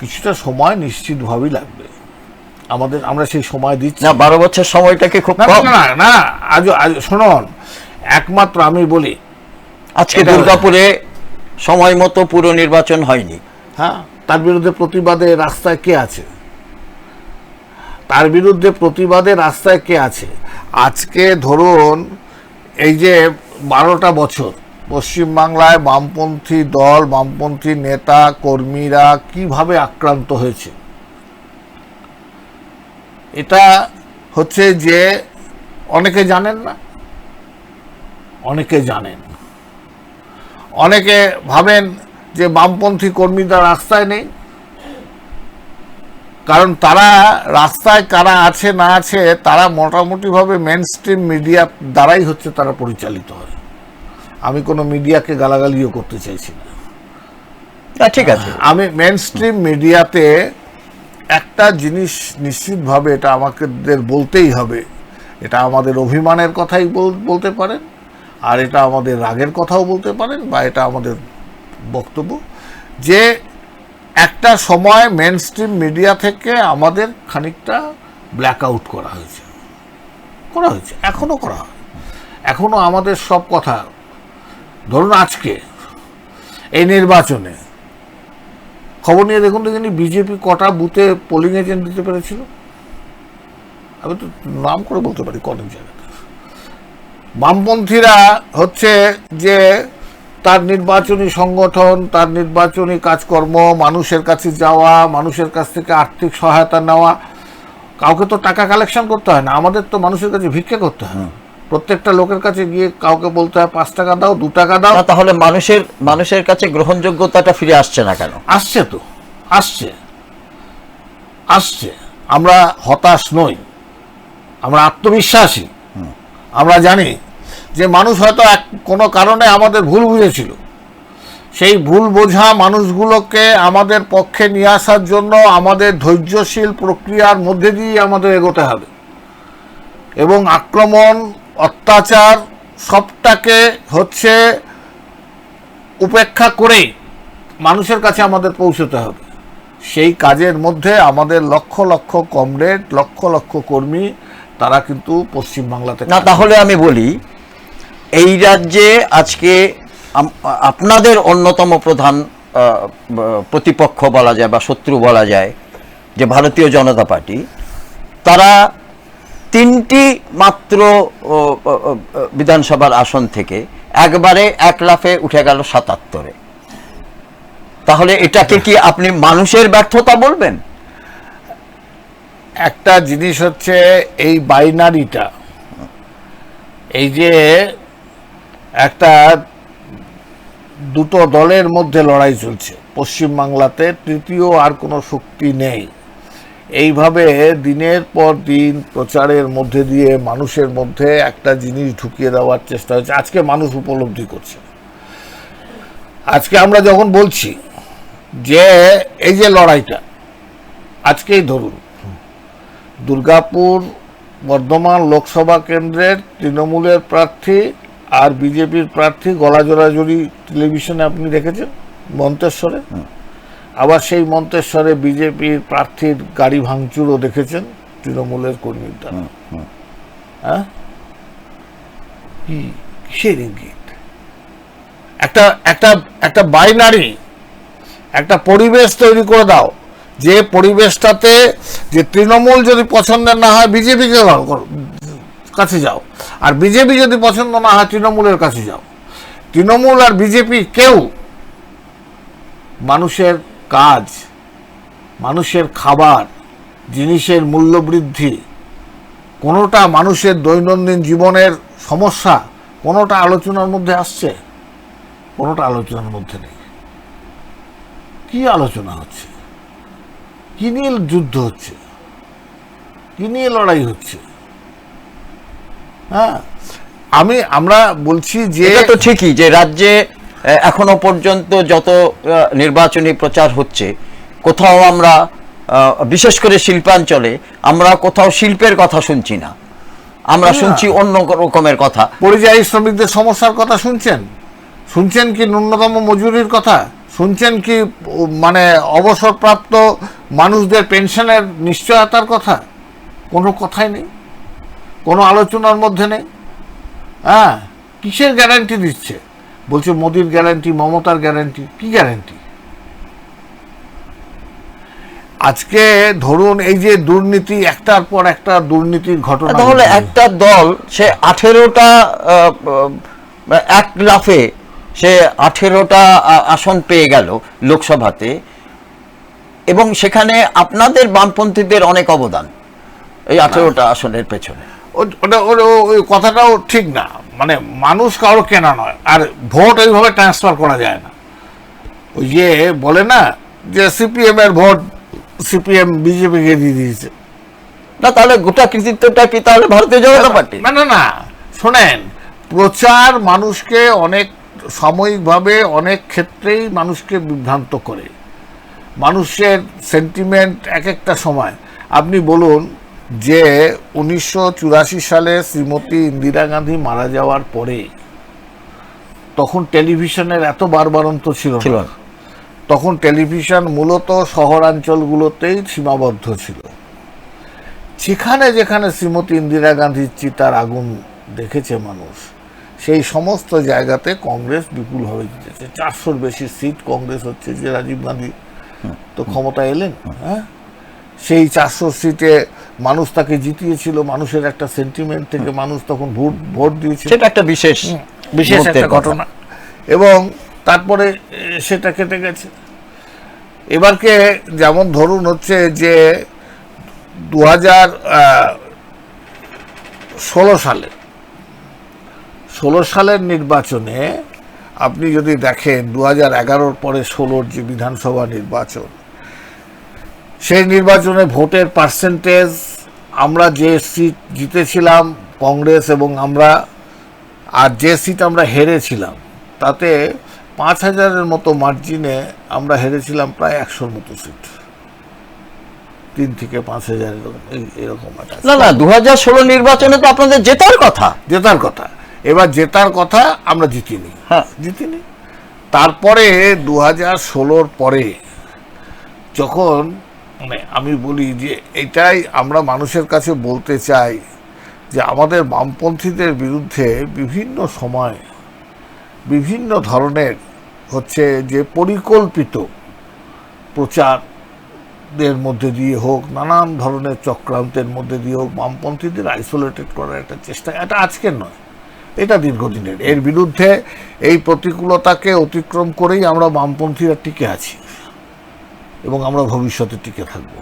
কিছুটা সময় নিশ্চিতভাবেই লাগবে। আমরা সেই সময় দিচ্ছি
না, 12 বছর সময়টাকে খুব
না
কম।
না না আজ শুনুন, একমাত্র আমি বলি
আজকে দুর্গাপুরে সময় মতো পুরো নির্বাচন হয়নি।
হ্যাঁ, তার বিরুদ্ধে প্রতিবাদে রাস্তায় কে আছে? তার বিরুদ্ধে প্রতিবাদে রাস্তায় কে আছে? আজকে ধরুন এই যে 12টা বছর পশ্চিমবাংলায় বামপন্থী দল, বামপন্থী নেতা কর্মীরা কিভাবে আক্রান্ত হয়েছে, এটা হচ্ছে যে অনেকে জানেন না, অনেকে জানেন। অনেকে ভাবেন যে বামপন্থী কর্মীরা রাস্তায় নেই, কারণ তারা রাস্তায় কারা আছে না আছে তারা মোটামুটিভাবে মেন স্ট্রিম মিডিয়া দ্বারাই হচ্ছে তারা পরিচালিত হয়। আমি কোনো মিডিয়াকে গালাগালিও করতে চাইছি না,
ঠিক আছে।
আমি মেন স্ট্রিম মিডিয়াতে একটা জিনিস নিশ্চিতভাবে এটা আমাদের বলতেই হবে, এটা আমাদের অভিমানের কথাই বলতে পারেন, আর এটা আমাদের রাগের কথাও বলতে পারেন, বা এটা আমাদের বক্তব্য, যে একটা সময় মেন স্ট্রিম মিডিয়া থেকে আমাদের খানিকটা ব্ল্যাক আউট করা হয়েছে, এখনো করা হয়। এখনো আমাদের সব কথা, ধরুন আজকে এই নির্বাচনে খবর নিয়ে দেখুন দেখিনি বিজেপি কটা বুথে পোলিং এজেন্ট দিতে পেরেছিল। আমি তো নাম করে বলতে পারি কত জায়গাতে। বামপন্থীরা হচ্ছে যে তার নির্বাচনী সংগঠন, তার নির্বাচনী কাজকর্ম, মানুষের কাছে যাওয়া, মানুষের কাছ থেকে আর্থিক সহায়তা নেওয়া, কাউকে তো টাকা কালেকশন করতে হয় না, আমাদের তো মানুষের কাছে ভিক্ষা করতে হয়। প্রত্যেকটা লোকের কাছে গিয়ে কাউকে বলতে হয় 5 টাকা দাও, 2 টাকা দাও।
তাহলে মানুষের কাছে গ্রহণযোগ্যতাটা ফিরে আসছে না কেন?
আসছে তো, আসছে। আমরা হতাশ নই, আমরা আত্মবিশ্বাসী। আমরা জানি যে মানুষ হয়তো কোনো কারণে আমাদের ভুল বুঝেছিল, সেই ভুল বোঝা মানুষগুলোকে আমাদের পক্ষে নিয়ে আসার জন্য আমাদের ধৈর্যশীল প্রক্রিয়ার মধ্যে দিয়ে আমাদের এগোতে হবে, এবং আক্রমণ, অত্যাচার সবটাকে হচ্ছে উপেক্ষা করেই মানুষের কাছে আমাদের পৌঁছতে হবে। সেই কাজের মধ্যে আমাদের লক্ষ লক্ষ কমরেড, লক্ষ লক্ষ কর্মী, তারা কিন্তু পশ্চিমবাংলাতে।
না, তাহলে আমি বলি, এই রাজ্যে আজকে আপনাদের অন্যতম প্রধান প্রতিপক্ষ বলা যায় বা শত্রু বলা যায় যে ভারতীয় জনতা পার্টি, তারা 3টি মাত্র বিধানসভার আসন থেকে একবারে এক লাফে উঠে গেল 77-এ। তাহলে এটাকে কি আপনি মানুষের ব্যর্থতা বলবেন?
একটা জিনিস হচ্ছে এই বাইনারিটা, এই যে একটা দুটো দলের মধ্যে লড়াই চলছে পশ্চিমবাংলাতে, তৃতীয় আর কোনো শক্তি নেই। এইভাবে দিনের পর দিন প্রচারের মধ্যে দিয়ে মানুষের মধ্যে একটা জিনিস ঢুকিয়ে দেওয়ার চেষ্টা হচ্ছে। আজকে মানুষ উপলব্ধি করছে। আজকে আমরা যখন বলছি যে এই যে লড়াইটা, আজকেই ধরুন দুর্গাপুর বর্ধমান লোকসভা কেন্দ্রের তৃণমূলের প্রার্থী আর বিজেপির প্রার্থী গলা জোড়াজোড়ি টেলিভিশনে আপনি দেখেছেন মন্তেশ্বরে। আবার সেই মন্তেশ্বরে বিজেপির প্রার্থীর গাড়ি ভাঙচুরও দেখেছেন তৃণমূলের কর্মীর দ্বারা। হ্যাঁ, কিসের ইঙ্গিত? একটা বাইনারি, একটা পরিবেশ তৈরি করে দাও, যে পরিবেশটাতে যে তৃণমূল যদি পছন্দের না হয় বিজেপিকে কাছে যাও, আর বিজেপি যদি পছন্দ না হয় তৃণমূলের কাছে যাও। তৃণমূল আর বিজেপি কেউ মানুষের কাজ, মানুষের খাবার, জিনিসের মূল্যবৃদ্ধি, কোনোটা মানুষের দৈনন্দিন জীবনের সমস্যা, কোনোটা আলোচনার মধ্যে আসছে? কোনোটা আলোচনার মধ্যে নেই। কি আলোচনা হচ্ছে? কি নিয়ে যুদ্ধ হচ্ছে? কি নিয়ে লড়াই হচ্ছে? হ্যাঁ, আমরা বলছি যে
এটা তো ঠিকই যে রাজ্যে এখনো পর্যন্ত যত নির্বাচনী প্রচার হচ্ছে, কোথাও আমরা বিশেষ করে শিল্পাঞ্চলে আমরা কোথাও শিল্পের কথা শুনছি না, আমরা শুনছি অন্য রকমের কথা।
পরিযায়ী শ্রমিকদের সমস্যার কথা শুনছেন কি ন্যূনতম মজুরির কথা শুনছেন কি মানে অবসরপ্রাপ্ত মানুষদের পেনশনের নিশ্চয়তার কথা? কোনো কথাই নেই, কোনো আলোচনার মধ্যে নেই। হ্যাঁ, কিসের গ্যারান্টি দিচ্ছে? বলছে মোদির গ্যারান্টি, মমতার গ্যারান্টি। কি গ্যারান্টি? আজকে ধরুন এই যে দুর্নীতি, একটার পর একটা দুর্নীতির ঘটনা,
তাহলে একটা দল সে 18টা এক লাফে সে 18টা আসন পেয়ে গেল লোকসভাতে, এবং সেখানে আপনাদের বামপন্থীদের অনেক অবদান এই 18টা আসনের পেছনে।
ওই কথাটাও ঠিক না। মানে মানুষ কারো কেনা নয়, আর ভোট এইভাবে ট্রান্সফার করা যায় না। ওই যে বলে না যে সিপিএম এর ভোট সিপিএম বিজেপিকে দিয়ে দিয়েছে,
না তাহলে গোটা কৃতিত্বটা কি তাহলে ভারতীয় জনতা পার্টি?
না না না, শোনেন, প্রচার মানুষকে অনেক সাময়িকভাবে অনেক ক্ষেত্রেই মানুষকে বিভ্রান্ত করে। মানুষের সেন্টিমেন্ট এক একটা সময়, আপনি বলুন যে 1984 সালে শ্রীমতী ইন্দিরা গান্ধী মারা যাওয়ার পরে তখন টেলিভিশনের এত বারবারন্ত ছিল না। তখন টেলিভিশন মূলত শহরাঞ্চলগুলোতেই সীমাবদ্ধ ছিল। যেখানে যেখানে শ্রীমতী ইন্দিরা গান্ধীর চিতার আগুন দেখেছে মানুষ, সেই সমস্ত জায়গাতে কংগ্রেস বিপুলভাবে জিতেছে। 400-র বেশি সিট কংগ্রেস হচ্ছে। যে রাজীব গান্ধী তো ক্ষমতা এলেন, হ্যাঁ, সেই 400 সিটে মানুষ তাকে জিতিয়েছিল। মানুষের একটা সেন্টিমেন্ট থেকে মানুষ তখন ভোট দিয়েছিল।
সেটা একটা বিশেষ
একটা ঘটনা, এবং তারপরে সেটা কেটে গেছে। এবারকে যেমন ধরুন হচ্ছে যে 2016 সালের নির্বাচনে আপনি যদি দেখেন 2011-র পরে 16-র যে বিধানসভা নির্বাচন, সেই নির্বাচনে ভোটের পার্সেন্টেজ, আমরা যে সিট জিতেছিলাম কংগ্রেস এবং আমরা, আর যে সিট আমরা হেরেছিলাম, তাতে 5,000-এর মতো মার্জিনে আমরা হেরেছিলাম প্রায় 100-র মতো সিট। 3 থেকে 5,000 এরকম।
না না, 2016 নির্বাচনে তো আপনাদের জেতার কথা।
এবার জেতার কথা, আমরা জিতিনি। তারপরে 2016-র পরে যখন, মানে আমি বলি যে এটাই আমরা মানুষের কাছে বলতে চাই যে আমাদের বামপন্থীদের বিরুদ্ধে বিভিন্ন সময় বিভিন্ন ধরনের হচ্ছে যে পরিকল্পিত প্রচারের মধ্যে দিয়ে হোক, নানান ধরনের চক্রান্তের মধ্যে দিয়ে হোক, বামপন্থীদের আইসোলেটেড করার একটা চেষ্টা। এটা আজকের নয়, এটা দীর্ঘদিনের। এর বিরুদ্ধে এই প্রতিকূলতাকে অতিক্রম করেই আমরা বামপন্থীরা টিকে আছি, এবং আমরা ভবিষ্যতে টিকে থাকবো।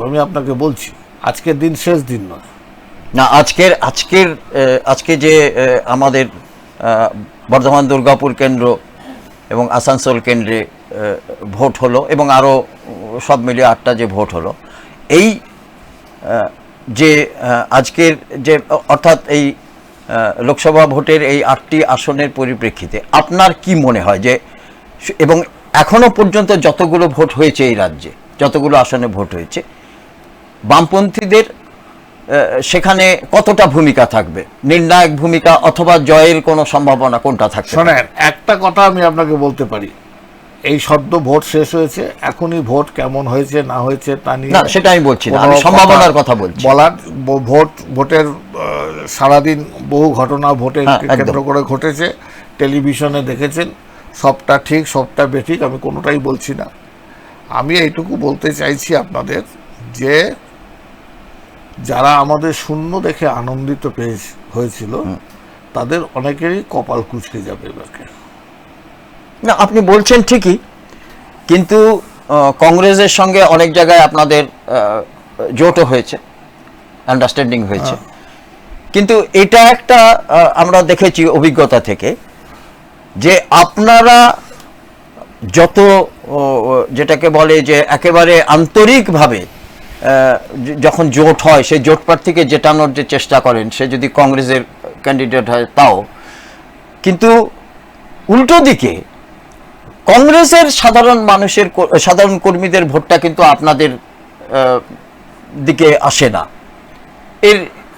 আমি আপনাকে বলছি, আজকের দিন শেষ দিন নয়।
না, আজকে যে আমাদের বর্ধমান দুর্গাপুর কেন্দ্র এবং আসানসোল কেন্দ্রে ভোট হলো, এবং আরও সব মিলিয়ে 8টা যে ভোট হলো, এই যে আজকের যে অর্থাৎ এই লোকসভা ভোটের এই 8টি আসনের পরিপ্রেক্ষিতে আপনার কি মনে হয় যে, এবং এখনো পর্যন্ত যতগুলো ভোট হয়েছে এই রাজ্যে, যতগুলো আসনে ভোট হয়েছে, বামপন্থীদের সেখানে কতটা ভূমিকা থাকবে, নির্ণায়ক ভূমিকা, অথবা জয়ের কোনো সম্ভাবনা কোনটা থাকবে?
শোনেন, একটা কথা আমি আপনাকে বলতে পারি, এই সদ্য ভোট শেষ হয়েছে, এখনই ভোট কেমন হয়েছে না হয়েছে তা নিয়ে
না, সেটা আমি বলছি না, আমি সম্ভাবনার কথা বলছি।
বলার ভোটের সারাদিন বহু ঘটনা ভোটের কেন্দ্র করে ঘটেছে, টেলিভিশনে দেখেছেন, সবটা ঠিক সবটা বেঠিক আমি কোনোটাই বলছি না। আমি এইটুকু বলতে চাইছি আপনাদের যে যারা আমাদের শূন্য দেখে আনন্দিত হয়েছিল, তাদের অনেকেরই কপাল কুঁচকে যাবে এবারকে।
না, আপনি বলছেন ঠিকই, কিন্তু কংগ্রেসের সঙ্গে অনেক জায়গায় আপনাদের জোটও হয়েছে, আন্ডারস্ট্যান্ডিং হয়েছে, কিন্তু এটা একটা আমরা দেখেছি অভিজ্ঞতা থেকে যে আপনারা যত যেটাকে বলে যে একেবারে আন্তরিকভাবে যখন জোট হয়, সেই জোট প্রার্থীকে জেতানোর যে চেষ্টা করেন, সে যদি কংগ্রেসের ক্যান্ডিডেট হয় তাও, কিন্তু উল্টো দিকে কংগ্রেসের সাধারণ কর্মীদের ভোটটা কিন্তু আপনাদের দিকে আসে না,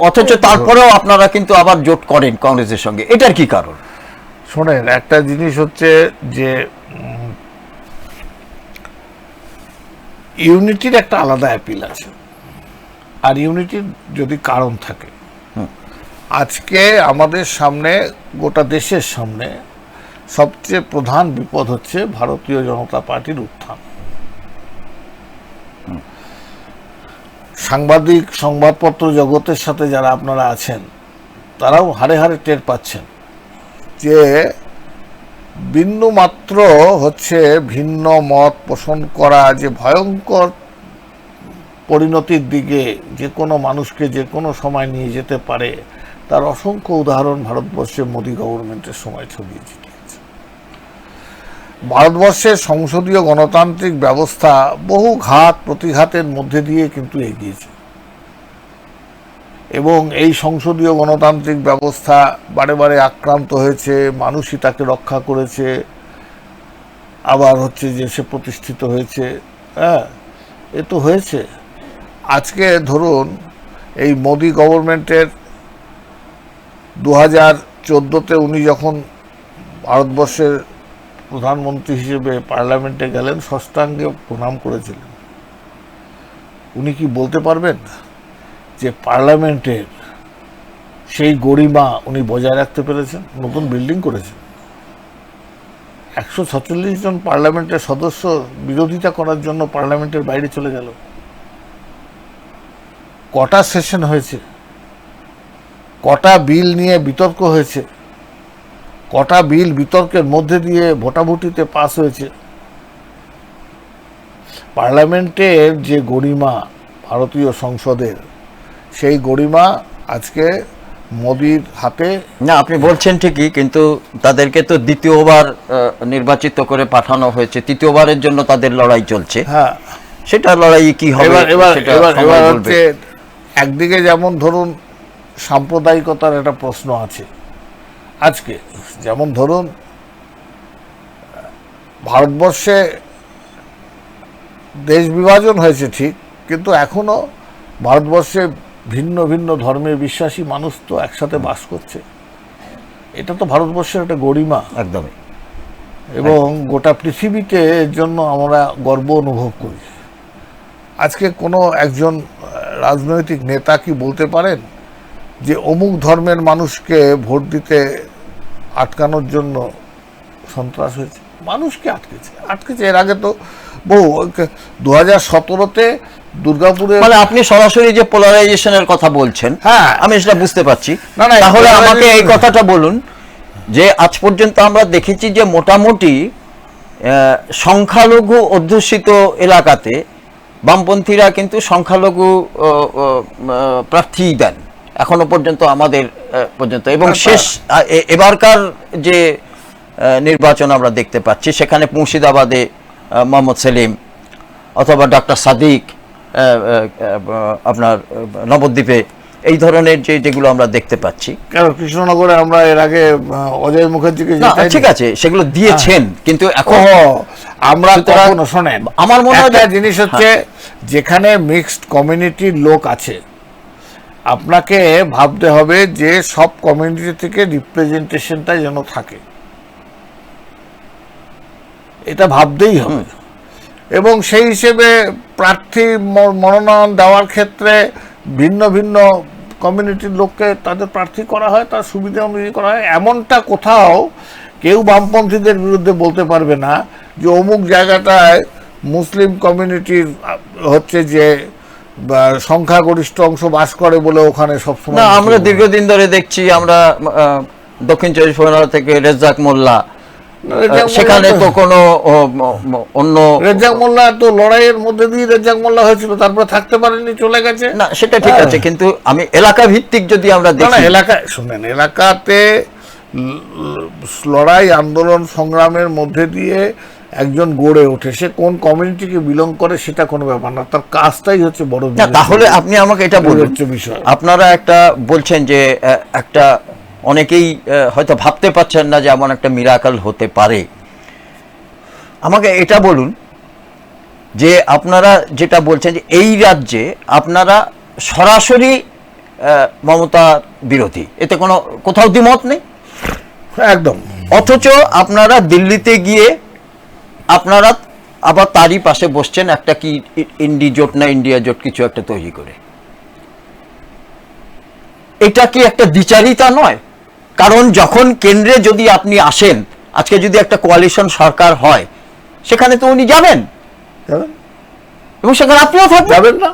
অথচ তারপরেও আপনারা কিন্তু আবার জোট করেন কংগ্রেসের সঙ্গে। এটার কি কারণ?
শোনেন, একটা জিনিস হচ্ছে যে ইউনিটির একটা আলাদা অ্যাপিল আছে, আর ইউনিটির যদি কারণ থাকে, আজকে আমাদের সামনে, গোটা দেশের সামনে সবচেয়ে প্রধান বিপদ হচ্ছে ভারতীয় জনতা পার্টির উত্থান। সাংবাদিক, সংবাদপত্র জগতের সাথে যারা আপনারা আছেন, তারাও হাড়ে হাড়ে টের পাচ্ছেন যে বিন্দু মাত্র হচ্ছে ভিন্ন মত পোষণ করা যে ভয়ঙ্কর পরিণতির দিকে যে কোনো মানুষকে যে কোনো সময় নিয়ে যেতে পারে, তার অসংখ্য উদাহরণ ভারতবর্ষে মোদী গভর্নমেন্টের সময় ছড়িয়ে ছিটিয়েছে। ভারতবর্ষের সংসদীয় গণতান্ত্রিক ব্যবস্থা বহু ঘাত প্রতিঘাতের মধ্যে দিয়ে কিন্তু এগিয়েছে, এবং এই সংসদীয় গণতান্ত্রিক ব্যবস্থা বারে বারে আক্রান্ত হয়েছে, মানুষই তাকে রক্ষা করেছে, আবার হচ্ছে যে সে প্রতিষ্ঠিত হয়েছে। হ্যাঁ, এ তো হয়েছে। আজকে ধরুন এই মোদী গভর্নমেন্টের 2014-তে উনি যখন ভারতবর্ষের প্রধানমন্ত্রী হিসেবে পার্লামেন্টে গেলেন, ষষ্ঠাঙ্গে প্রণাম করেছিলেন। উনি কি বলতে পারবেন যে পার্লামেন্টের সেই গরিমা উনি বজায় রাখতে পেরেছেন? নতুন বিল্ডিং করেছেন, 146 জন পার্লামেন্টের সদস্য বিরোধিতা করার জন্য পার্লামেন্টের বাইরে চলে গেল। কটা সেশন হয়েছে, কটা বিল নিয়ে বিতর্ক হয়েছে, কটা বিল বিতর্কের মধ্যে দিয়ে ভোটাভুটিতে পাস হয়েছে। পার্লামেন্টের যে গরিমা ভারতীয় সংসদের, সেই গরিমা আজকে মোদির হাতে।
না, আপনি বলছেন ঠিকই, কিন্তু তাদেরকে তো দ্বিতীয়বার নির্বাচিত করে পাঠানো হয়েছে, তৃতীয়বারের জন্য তাদের লড়াই চলছে।
হ্যাঁ,
সেটা লড়াই কি হবে
এবার হচ্ছে একদিকে যেমন ধরুন সাম্প্রদায়িকতার একটা প্রশ্ন আছে আজকে, যেমন ধরুন ভারতবর্ষে দেশ বিভাজন হয়েছে ঠিক, কিন্তু এখনো ভারতবর্ষে ভিন্ন ভিন্ন ধর্মের বিশ্বাসী মানুষ তো একসাথে বাস করছে। এটা তো ভারতবর্ষের একটা গরিমা
একদমই,
এবং গোটা পৃথিবীতে এর জন্য আমরা গর্ব অনুভব করি। আজকে কোনো একজন রাজনৈতিক নেতা কি বলতে পারেন যে অমুক ধর্মের মানুষকে ভোট দিতে আটকানোর জন্য সন্ত্রাস হয়েছে? মানুষকে আটকেছে। এর আগে তো বহু 2017-তে দুর্গাপুরে,
মানে আপনি সরাসরি যে পোলারাইজেশনের কথা বলছেন,
হ্যাঁ,
আমি সেটা বুঝতে পারছি।
না,
তাহলে আমাকে এই কথাটা বলুন যে আজ পর্যন্ত আমরা দেখেছি যে মোটামুটি সংখ্যালঘু অধ্যুষিত এলাকাতে বামপন্থীরা কিন্তু সংখ্যালঘু প্রার্থী দেন এখনো পর্যন্ত, আমাদের পর্যন্ত। এবং শেষ এবারকার যে নির্বাচন আমরা দেখতে পাচ্ছি, সেখানে মুর্শিদাবাদে মোহাম্মদ সেলিম অথবা ডক্টর সাদিক, আপনার নবদ্বীপে, এই ধরনের যেগুলো আমরা দেখতে পাচ্ছি।
কেন কৃষ্ণনগরে আমরা এর আগে অজয় মুখার্জিকে,
ঠিক আছে, সেগুলো দিয়েছেন, কিন্তু এখন
আমরা কখনো, শোনেন,
আমার মনে হয়
জিনিস হচ্ছে যেখানে মিক্সড কমিউনিটির লোক আছে, আপনাকে ভাবতে হবে যে সব কমিউনিটি থেকে রিপ্রেজেন্টেশনটা যেন থাকে, এটা ভাবতেই হবে। এবং সেই হিসেবে প্রার্থী মনোনয়ন দেওয়ার ক্ষেত্রে ভিন্ন ভিন্ন কমিউনিটির লোককে তাদের প্রার্থী করা হয়, তার সুবিধা অনুযায়ী করা হয়। এমনটা কোথাও কেউ বামপন্থীদের বিরুদ্ধে বলতে পারবে না যে অমুক জায়গাটায় মুসলিম কমিউনিটির হচ্ছে যে সংখ্যাগরিষ্ঠ অংশ বাস করে বলে ওখানে সবসময়।
না, আমরা দীর্ঘদিন ধরে দেখছি, আমরা দক্ষিণ 24 পরগনা থেকে রেজ্জাক মোল্লা, সেখানে তো কোনো অন্য,
রেজ্জাক মোল্লা তো লড়াইয়ের মধ্যে দিয়ে রেজ্জাক মোল্লা হয়েছিল, তারপর থাকতে পারেনি, চলে গেছে।
না, সেটা ঠিক আছে, কিন্তু আমি এলাকা ভিত্তিক যদি আমরা দেখি,
এলাকায় শুনেন, এলাকাতে লড়াই আন্দোলন সংগ্রামের মধ্যে দিয়ে একজন গড়ে ওঠে, সে কোন কমিউনিটিকে বিলং করে সেটা কোনো ব্যাপার না, তার কাজটাই হচ্ছে বড়।
তাহলে আপনি আমাকে এটা বলুন,
বিষয়
আপনারা একটা বলছেন যে একটা, অনেকেই হয়তো ভাবতে পারছেন না যে এমন একটা মিরাকল হতে পারে। আমাকে এটা বলুন যে আপনারা যেটা বলছেন যে এই রাজ্যে আপনারা সরাসরি মমতা বিরোধী, এতে কোনো কোথাও দ্বিমত নেই?
একদম।
অথচ আপনারা দিল্লিতে গিয়ে আপনারা আবার তারই পাশে বসছেন একটা কি ইন্ডি জোট না ইন্ডিয়া জোট কিছু একটা তৈরি করে। এটা কি একটা দ্বিচারিতা নয়? কারণ যখন কেন্দ্রে যদি আপনি আসেন, আজকে যদি একটা কোয়ালিশন সরকার হয়, সেখানে তো উনি যাবেন এবং সেখানে আপনিও থাকবেন।
যাবেন না?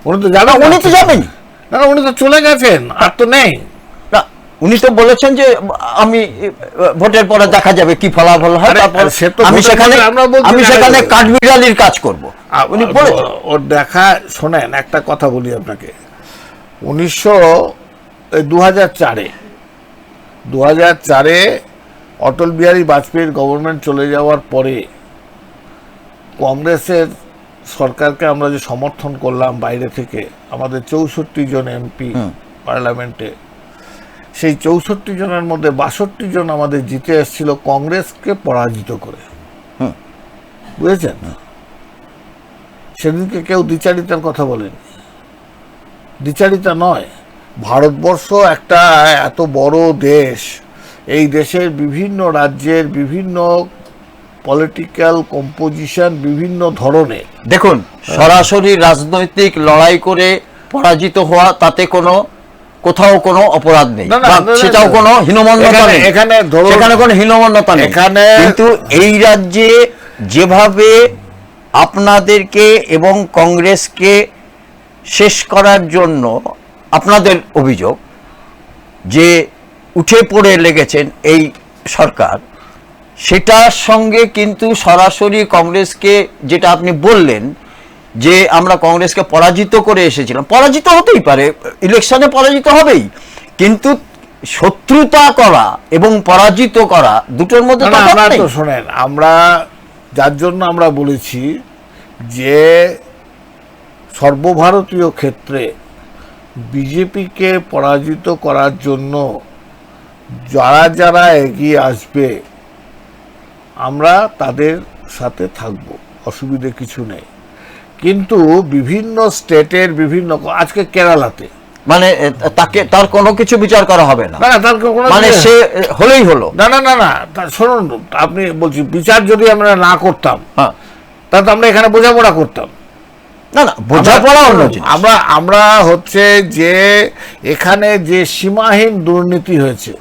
উনি তো যাবেন।
উনি তো যাবেন
না, উনি তো চলে গেছেন, আর তো নেই।
না, উনি তো বলেছেন যে আমি ভোটের পরে দেখা যাবে কি ফলাফল হয়, তারপর আমি সেখানে কাঠবিড়ালির কাজ করব। উনি বলেছেন।
ওর দেখা শোনেন, একটা কথা বলি আপনাকে। 2004-এ অটল বিহারী বাজপেয়ীর গভর্নমেন্ট চলে যাওয়ার পরে কংগ্রেসের সরকারকে আমরা যে সমর্থন করলাম বাইরে থেকে, আমাদের 64 জন এমপি পার্লামেন্টে, সেই 64 জনের মধ্যে 62 জন আমাদের জিতে এসেছিল কংগ্রেসকে পরাজিত করে। বুঝেছেন? সেদিনকে কেউ দ্বিচারিতার কথা বলেন। দ্বিচারিতা নয়। ভারতবর্ষ একটা এত বড় দেশ, এই দেশের বিভিন্ন রাজ্যের বিভিন্ন পলিটিক্যাল কম্পোজিশন বিভিন্ন ধরনের।
দেখুন, সরাসরি রাজনৈতিক লড়াই করে পরাজিত হওয়া, তাতে কোথাও কোনো অপরাধ নেই, সেটাও কোনো হীনমন্যতা নেই, সেখানে কোনো হীনমন্যতা নেই। কিন্তু এই রাজ্যে যেভাবে আপনাদেরকে এবং কংগ্রেসকে শেষ করার জন্য আপনাদের অভিযোগ যে উঠে পড়ে লেগেছেন এই সরকার, সেটার সঙ্গে কিন্তু সরাসরি কংগ্রেসকে, যেটা আপনি বললেন যে আমরা কংগ্রেসকে পরাজিত করে এসেছিলাম, পরাজিত হতেই পারে, ইলেকশনে পরাজিত হবেই, কিন্তু শত্রুতা করা এবং পরাজিত করা দুটোর মধ্যে তফাৎ নেই।
শোনেন, আমরা যার জন্য আমরা বলেছি যে সর্বভারতীয় ক্ষেত্রে বিজেপিকে পরাজিত করার জন্য যারা যারা এগিয়ে আসবে আমরা তাদের সাথে থাকব, অসুবিধে কিছু নেই। কিন্তু বিভিন্ন স্টেটের বিভিন্ন, আজকে কেরালাতে
মানে তার কোনো কিছু বিচার করা হবে না, মানে সে হলেই হলো
না। না না না, শুনুন, আপনি বলছি বিচার যদি আমরা না করতাম তাহলে আমরা এখানে বোঝাপড়া করতাম
না। না, বোঝাপড়া অন্য জিনিস।
আমরা হচ্ছে যে এখানে যে সীমাহীন দুর্নীতি হয়েছে,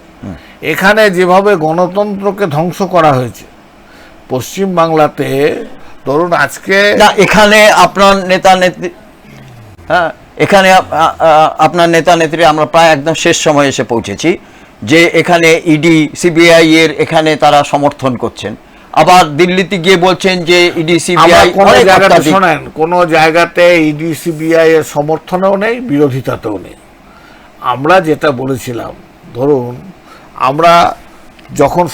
এখানে যেভাবে গণতন্ত্রকে ধ্বংস করা হয়েছে পশ্চিম বাংলাতে, ধরুন আজকে
এখানে আপনার নেতা নেত্রী, এখানে আপনার নেতা নেত্রী, আমরা প্রায় একদম শেষ সময় এসে পৌঁছেছি, যে এখানে ইডি সিবিআই এর এখানে তারা সমর্থন করছেন, আবার দিল্লিতে গিয়ে বলছেন যে ইডি সিবিআই,
শোনেন, কোন জায়গাতে ইডি সিবিআই এর সমর্থনেও নেই, বিরোধিতাতেও নেই। আমরা যেটা বলেছিলাম, ধরুন আমরা যখন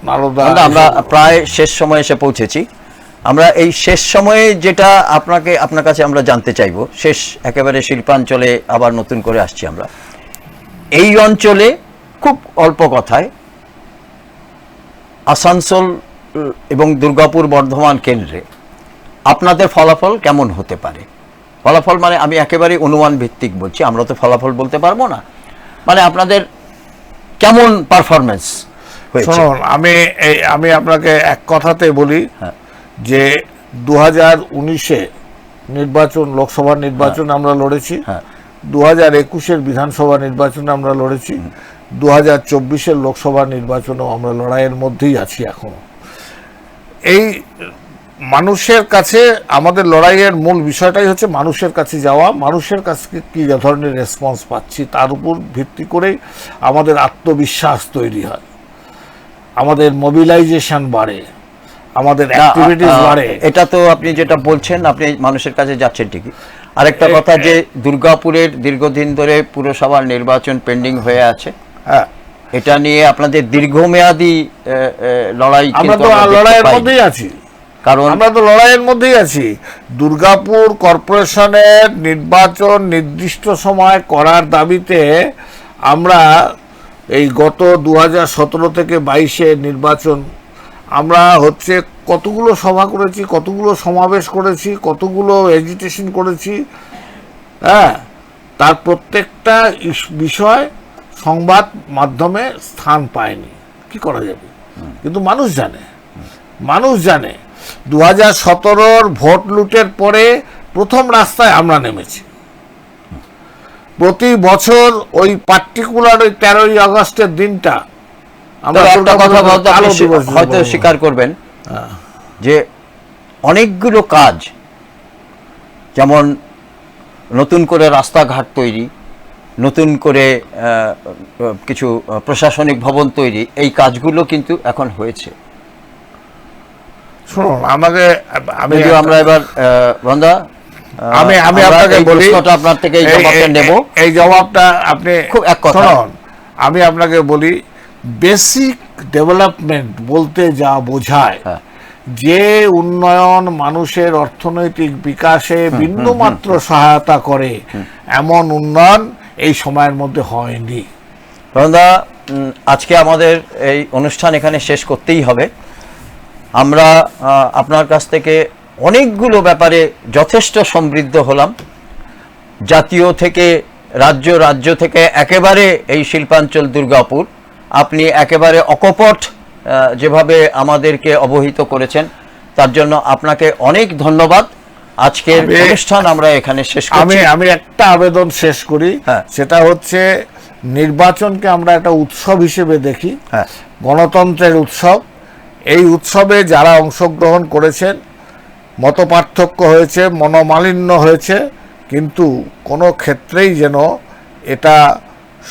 নারদা,
আমরা প্রায় শেষ সময় এসে পৌঁছেছি, আমরা এই শেষ সময়ে যেটা আপনার কাছে আমরা জানতে চাইব, শেষ একেবারে শিল্পাঞ্চলে আবার নতুন করে আসছি আমরা, এই অঞ্চলে খুব অল্প কথায় আসানসোল এবং দুর্গাপুর বর্ধমান কেন্দ্রে আপনাদের ফলাফল কেমন হতে পারে? ফলাফল মানে আমি একেবারে অনুমান ভিত্তিক বলছি, আমরা তো ফলাফল বলতে পারবো না, মানে আপনাদের কেমন পারফরমেন্স হয়েছে?
শুনুন, আমি আপনাকে এক কথাতে বলি যে 2019-এ নির্বাচন, লোকসভা নির্বাচন আমরা লড়েছি, 2021-এর বিধানসভা নির্বাচনে আমরা লড়েছি, 2024-এর লোকসভা নির্বাচনেও আমরা লড়াইয়ের মধ্যেই আছি এখনো। এই মানুষের কাছে আমাদের লড়াইয়ের মূল বিষয়টাই হচ্ছে মানুষের কাছে যাওয়া, মানুষের কাছে কি ধরনের রেসপন্স পাচ্ছি তার উপর ভিত্তি করেই আমাদের আত্মবিশ্বাস তৈরি হয়, আমাদের মোবিলাইজেশন বাড়ে, আমাদের অ্যাক্টিভিটিস বাড়ে।
এটা তো আপনি যেটা বলছেন, আপনি মানুষের কাছে যাচ্ছেন ঠিকই। আরেকটা কথা, যে দুর্গাপুরের দীর্ঘদিন ধরে পুরসভার নির্বাচন পেন্ডিং হয়ে আছে, এটা নিয়ে আপনাদের দীর্ঘমেয়াদী লড়াই,
আমরা তো লড়াইয়ের মধ্যেই আছি, কারণ আমরা তো লড়াইয়ের মধ্যেই আছি। দুর্গাপুর কর্পোরেশনের নির্বাচন নির্দিষ্ট সময় করার দাবিতে আমরা এই গত 2017 থেকে 22-এ নির্বাচন, আমরা হচ্ছে কতগুলো সভা করেছি, কতগুলো সমাবেশ করেছি, কতগুলো এজিটেশন করেছি, তার প্রত্যেকটা বিষয় সংবাদ মাধ্যমে স্থান পায়নি। কি করা যাবে? কিন্তু মানুষ জানে 2017 ভোট লুটের পরে প্রথম রাস্তায় আমরা নেমেছি। প্রতি বছর ওই পার্টিকুলার ওই 13ই আগস্টের দিনটা আমরা
তবে একটা কথা বলতে
কালো
আপনি
দিবস
হয়তো
বলবো।
স্বীকার করবেন
হ্যাঁ।
যে অনেকগুলো কাজ, যেমন নতুন করে রাস্তাঘাট তৈরি, নতুন করে কিছু প্রশাসনিক ভবন তৈরি, এই কাজগুলো কিন্তু এখন হয়েছে।
শুনুন, আমাকে
যদিও আমরা এবার বন্ধা
আমি
আমরা
আপনাকে
এই
বলি,
প্রশ্নটা আপনার থেকে এই জবাবটা নেব।
এই জবাবটা আপনি
খুব এক কথা।
শুনুন, আমি আপনাকে বলি, বেসিক ডেভেলপমেন্ট বলতে যা বোঝায়,
হ্যাঁ।
যে উন্নয়ন মানুষের অর্থনৈতিক বিকাশে বিন্দুমাত্র সহায়তা করে, এমন উন্নয়ন এই সময়ের মধ্যে হয়নি।
বন্ধা, আজকে আমাদের এই অনুষ্ঠান এখানে শেষ করতেই হবে। আমরা আপনার কাছ থেকে অনেকগুলো ব্যাপারে যথেষ্ট সমৃদ্ধ হলাম। জাতীয় থেকে রাজ্য, রাজ্য থেকে একেবারে এই শিল্পাঞ্চল দুর্গাপুর, আপনি একেবারে অকপট যেভাবে আমাদেরকে অবহিত করেছেন, তার জন্য আপনাকে অনেক ধন্যবাদ। আজকের অনুষ্ঠান আমরা এখানে শেষ করছি।
আমি একটা আবেদন শেষ করি,
হ্যাঁ।
সেটা হচ্ছে নির্বাচনকে আমরা একটা উৎসব হিসেবে দেখি,
হ্যাঁ।
গণতন্ত্রের উৎসব। এই উৎসবে যারা অংশগ্রহণ করেছেন, মতপার্থক্য হয়েছে, মনোমালিন্য হয়েছে, কিন্তু কোনো ক্ষেত্রেই যেন এটা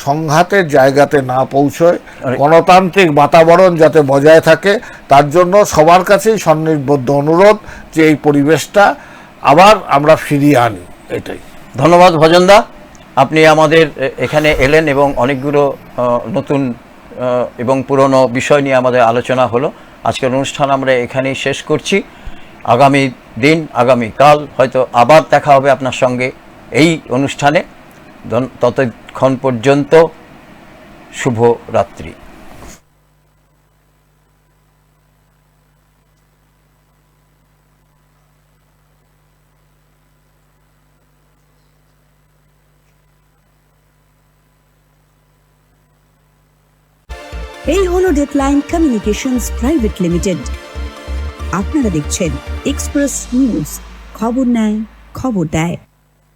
সংঘাতের জায়গাতে না পৌঁছয়, গণতান্ত্রিক বাতাবরণ যাতে বজায় থাকে, তার জন্য সবার কাছেই সন্নির্বদ্ধ অনুরোধ যে এই পরিবেশটা আবার আমরা ফিরিয়ে আনি। এটাই।
ধন্যবাদ ভজনদা, আপনি আমাদের এখানে এলেন এবং অনেকগুলো নতুন এবং পুরনো বিষয় নিয়ে আমাদের আলোচনা হলো। আজকের অনুষ্ঠান আমরা এখানেই শেষ করছি। আগামী দিন, আগামীকাল হয়তো আবার দেখা হবে আপনার সঙ্গে এই অনুষ্ঠানে। ততক্ষণ পর্যন্ত শুভ রাত্রি।
এই হলো ডেডলাইন কমিউনিকেশনস প্রাইভেট লিমিটেড। আপনারা দেখছেন এক্সপ্রেস নিউজ, খবর নেয়, খবর দেয়।